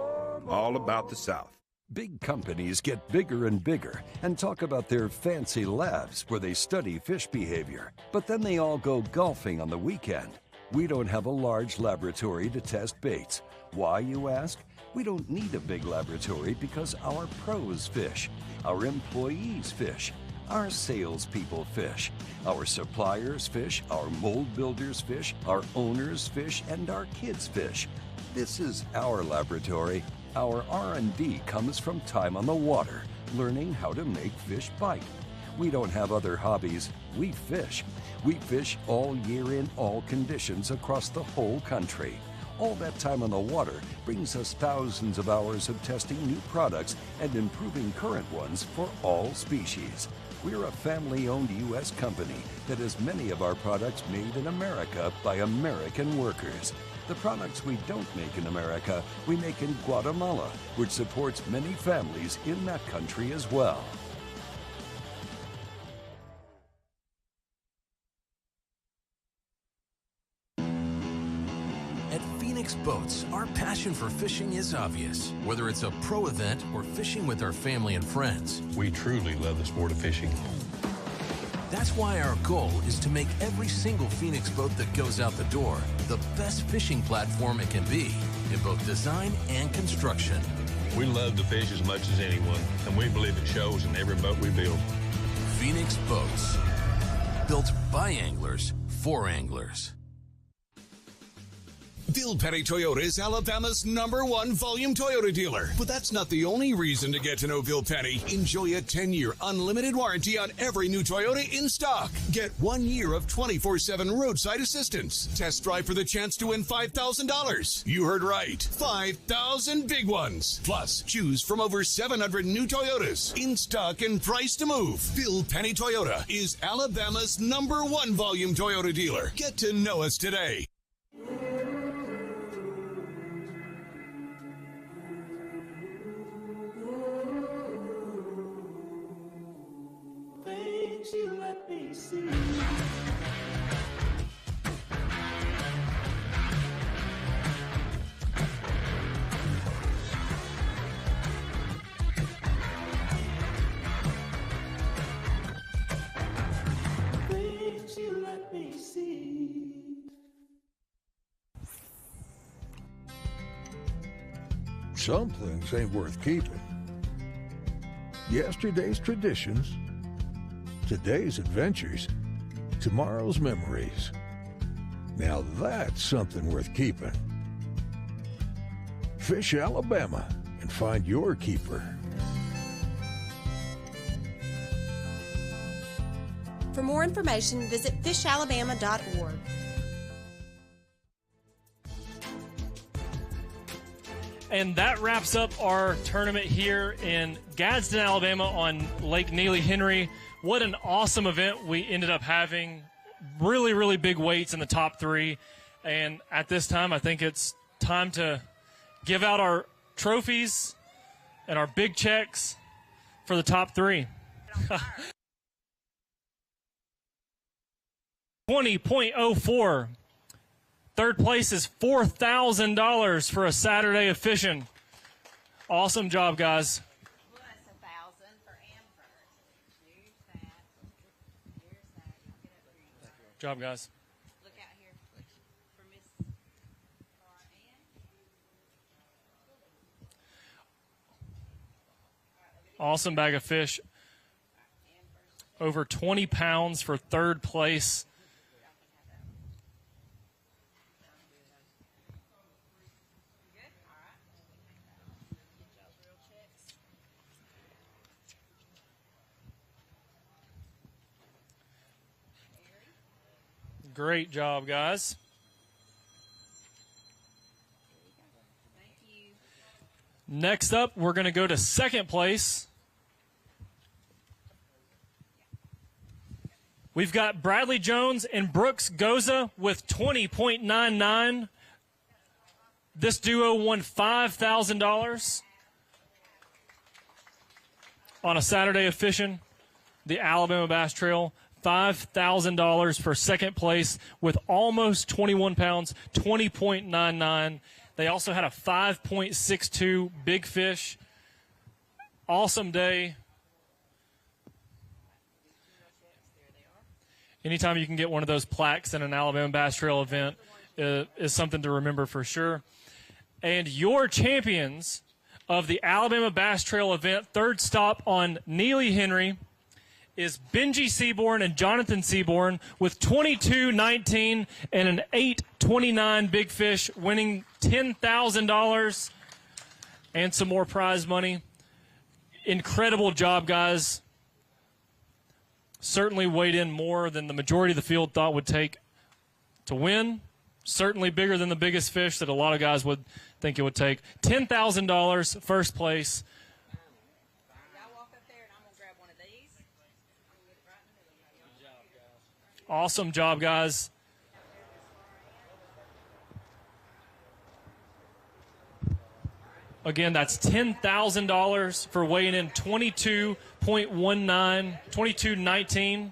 all about the South. Big companies get bigger and bigger and talk about their fancy labs where they study fish behavior, but then they all go golfing on the weekend. We don't have a large laboratory to test baits. Why, you ask? We don't need a big laboratory because our pros fish, our employees fish, our salespeople fish, our suppliers fish, our mold builders fish, our owners fish, and our kids fish. This is our laboratory. Our R&D comes from time on the water, learning how to make fish bite. We don't have other hobbies. We fish. We fish all year in all conditions across the whole country. All that time on the water brings us thousands of hours of testing new products and improving current ones for all species. We're a family-owned U.S. company that has many of our products made in America by American workers. The products we don't make in America, we make in Guatemala, which supports many families in that country as well. At Phoenix Boats, our passion for fishing is obvious. Whether it's a pro event or fishing with our family and friends, We truly love the sport of fishing. that's why our goal is to make every single Phoenix boat that goes out the door the best fishing platform it can be in both design and construction. We love to fish as much as anyone, and we believe it shows in every boat we build. Phoenix Boats, built by anglers for anglers. Bill Petty Toyota is Alabama's #1 volume Toyota dealer. But that's not the only reason to get to know Bill Petty. Enjoy a 10-year unlimited warranty on every new Toyota in stock. Get 1 year of 24/7 roadside assistance. Test drive for the chance to win $5,000. You heard right. 5,000 big ones. Plus, choose from over 700 new Toyotas in stock and price to move. Bill Petty Toyota is Alabama's #1 volume Toyota dealer. Get to know us today. You let me see. Things you let me see. Some things ain't worth keeping. Yesterday's traditions, today's adventures, tomorrow's memories. Now that's something worth keeping. Fish Alabama and find your keeper. For more information, visit fishalabama.org. And that wraps up our tournament here in Gadsden, Alabama on Lake Neely Henry. What an awesome event we ended up having. Really, really big weights in the top three. And at this time, I think it's time to give out our trophies and our big checks for the top three. 20.04. Third place is $4,000 for a Saturday of fishing. Awesome job, guys. Job, guys. Look out here for Miss Awesome bag of fish. Over 20 pounds for third place. Great job, guys. Next up, we're going to go to second place. We've got Bradley Jones and Brooks Goza with 20.99. This duo won $5,000 on a Saturday of fishing, the Alabama Bass Trail. $5,000 for second place with almost 21 pounds, 20.99. They also had a 5.62 big fish Awesome day. Anytime you can get one of those plaques in an Alabama Bass Trail event is something to remember for sure. And your champions of the Alabama Bass Trail event, third stop on Neely Henry, is Benji Seaborn and Jonathan Seaborn with 22-19 and an 8-29 big fish, winning $10,000 and some more prize money. Incredible job, guys. Certainly weighed in more than the majority of the field thought would take to win. Certainly bigger than the biggest fish that a lot of guys would think it would take. $10,000, first place. Awesome job, guys. Again, that's $10,000 for weighing in 22.19, 22.19.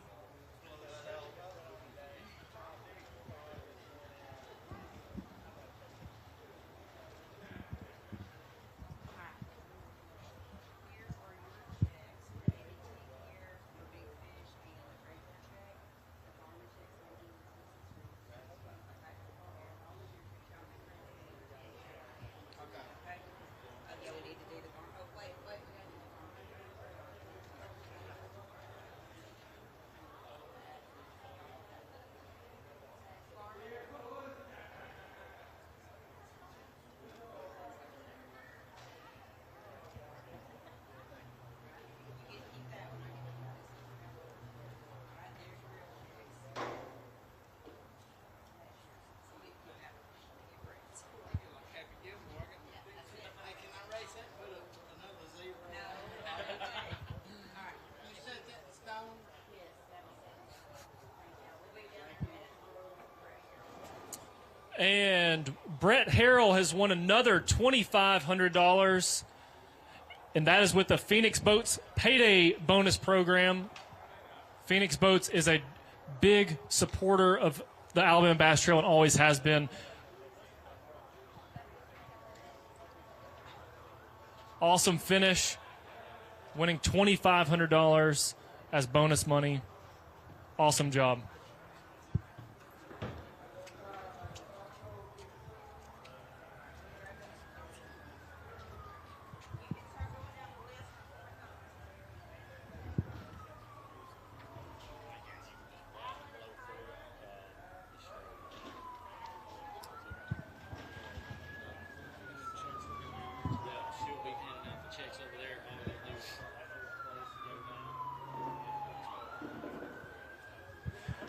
And Brett Harrell has won another $2,500, and that is with the Phoenix Boats Payday Bonus Program. Phoenix Boats is a big supporter of the Alabama Bass Trail and always has been. Awesome finish, winning $2,500 as bonus money. Awesome job.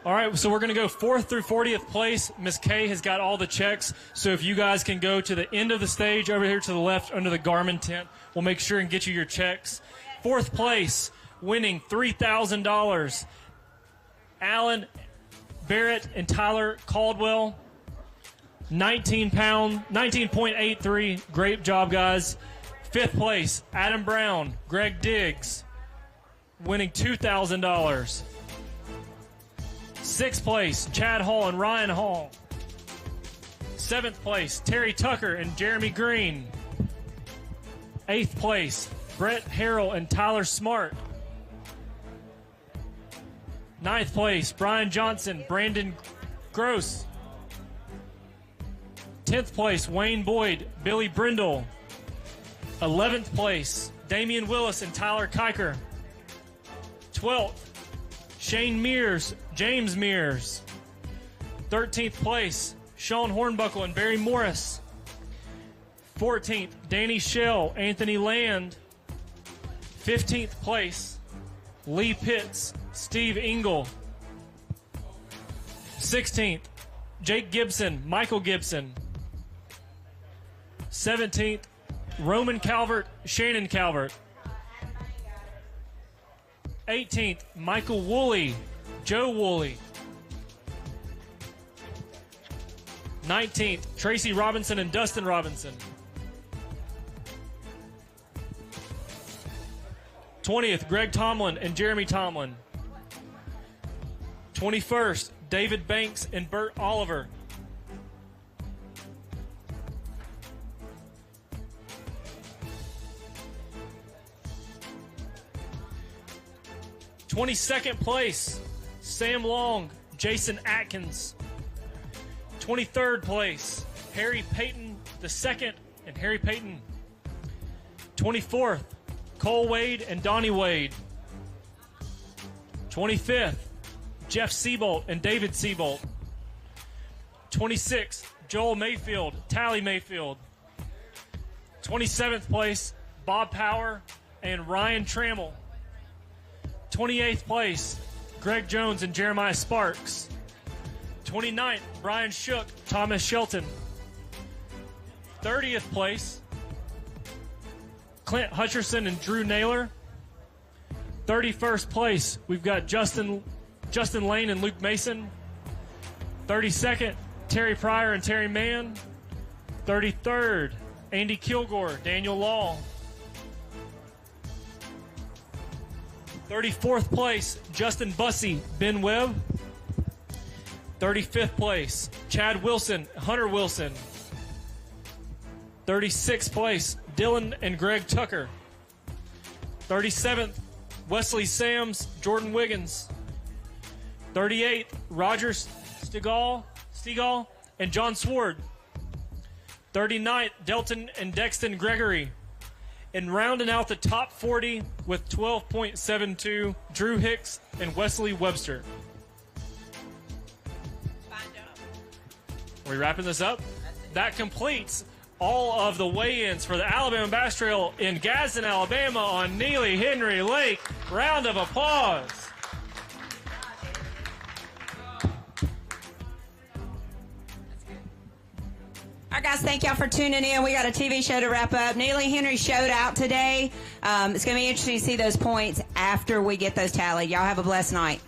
All right, so we're going to go 4th through 40th place. Miss Kay has got all the checks, so if you guys can go to the end of the stage over here to the left under the Garmin tent, we'll make sure and get you your checks. 4th place, winning $3,000, Alan Barrett and Tyler Caldwell, 19.83. Great job, guys. 5th place, Adam Brown, Greg Diggs, winning $2,000. 6th place, Chad Hall and Ryan Hall. 7th place, Terry Tucker and Jeremy Green. 8th place, Brett Harrell and Tyler Smart. 9th place, Brian Johnson, Brandon Gross. 10th place, Wayne Boyd, Billy Brindle. 11th place, Damian Willis and Tyler Kiker. 12th, Shane Mears, James Mears. 13th place, Sean Hornbuckle and Barry Morris. 14th, Danny Shell, Anthony Land. 15th place, Lee Pitts, Steve Engel. 16th, Jake Gibson, Michael Gibson. 17th, Roman Calvert, Shannon Calvert. 18th, Michael Woolley, Joe Woolley. 19th, Tracy Robinson and Dustin Robinson. 20th, Greg Tomlin and Jeremy Tomlin. 21st, David Banks and Bert Oliver. 22nd, 22nd place, Sam Long, Jason Atkins. 23rd place, Harry Payton II and Harry Payton. 24th, Cole Wade and Donnie Wade. 25th, Jeff Seabolt and David Seabolt. 26th, Joel Mayfield, Tally Mayfield. 27th place, Bob Power and Ryan Trammell. 28th place, Greg Jones and Jeremiah Sparks. 29th, Brian Shook, Thomas Shelton. 30th place, Clint Hutcherson and Drew Naylor. 31st place, we've got Justin Lane and Luke Mason. 32nd, Terry Pryor and Terry Mann. 33rd, Andy Kilgore, Daniel Law. 34th place, Justin Bussey, Ben Webb. 35th place, Chad Wilson, Hunter Wilson. 36th place, Dylan and Greg Tucker. 37th, Wesley Sams, Jordan Wiggins. 38th, Roger Stegall and John Sword. 39th, Delton and Dexton Gregory. And rounding out the top 40 with 12.72, Drew Hicks and Wesley Webster. Are we wrapping this up? That completes all of the weigh-ins for the Alabama Bass Trail in Gadsden, Alabama on Neely Henry Lake. Round of applause. All right, guys, thank y'all for tuning in. We got a TV show to wrap up. Neely Henry showed out today. It's going to be interesting to see those points after we get those tallied. Y'all have a blessed night.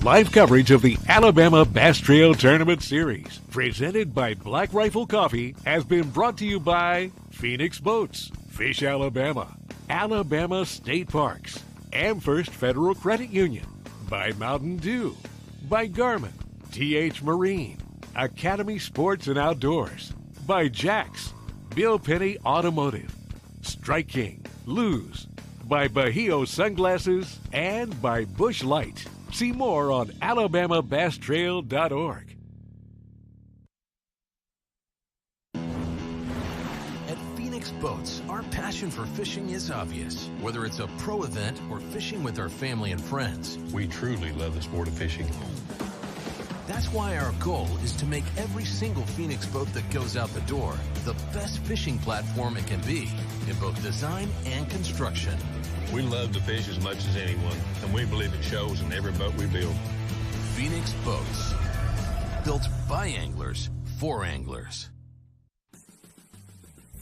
Live coverage of the Alabama Bass Trail Tournament Series, presented by Black Rifle Coffee, has been brought to you by Phoenix Boats, Fish Alabama, Alabama State Parks, Amherst Federal Credit Union, by Mountain Dew, by Garmin, TH Marine, Academy Sports and Outdoors, by Jax, Bill Penny Automotive, Strike King, Luz, by Bahio Sunglasses, and by Busch Light. See more on alabamabasstrail.org. At Phoenix Boats, our passion for fishing is obvious. Whether it's a pro event or fishing with our family and friends, We truly love the sport of fishing. that's why our goal is to make every single Phoenix boat that goes out the door the best fishing platform it can be in both design and construction. We love to fish as much as anyone, and we believe it shows in every boat we build. Phoenix Boats, built by anglers for anglers.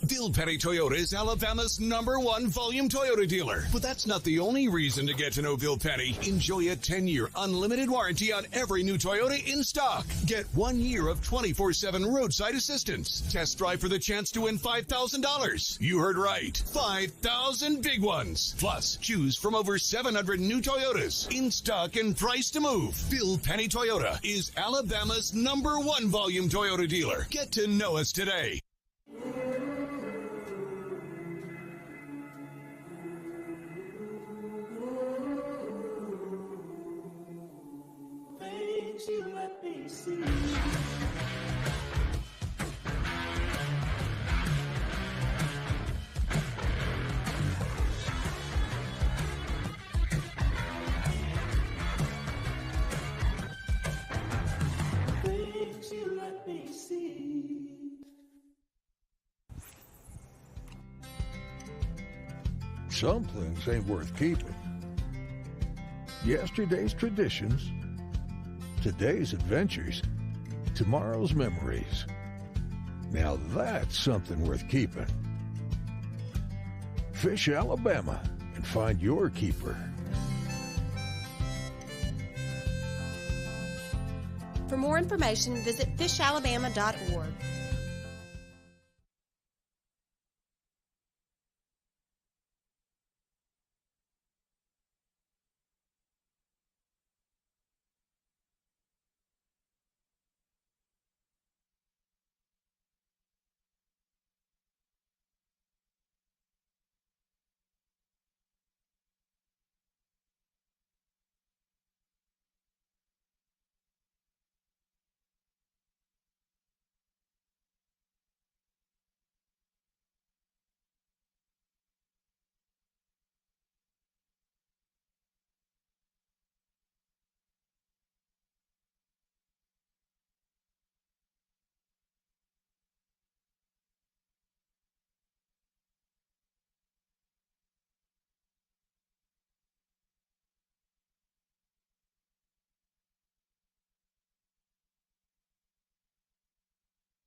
Bill Penny Toyota is Alabama's #1 volume Toyota dealer. But that's not the only reason to get to know Bill Penny. Enjoy a 10-year unlimited warranty on every new Toyota in stock. Get 1 year of 24/7 roadside assistance. Test drive for the chance to win $5,000. You heard right. 5,000 big ones. Plus, choose from over 700 new Toyotas in stock and price to move. Bill Penny Toyota is Alabama's #1 volume Toyota dealer. Get to know us today. Things you let me see. Things you let me see. Some things ain't worth keeping. Yesterday's traditions, today's adventures, tomorrow's memories. Now that's something worth keeping. Fish Alabama and find your keeper. For more information, visit fishalabama.org.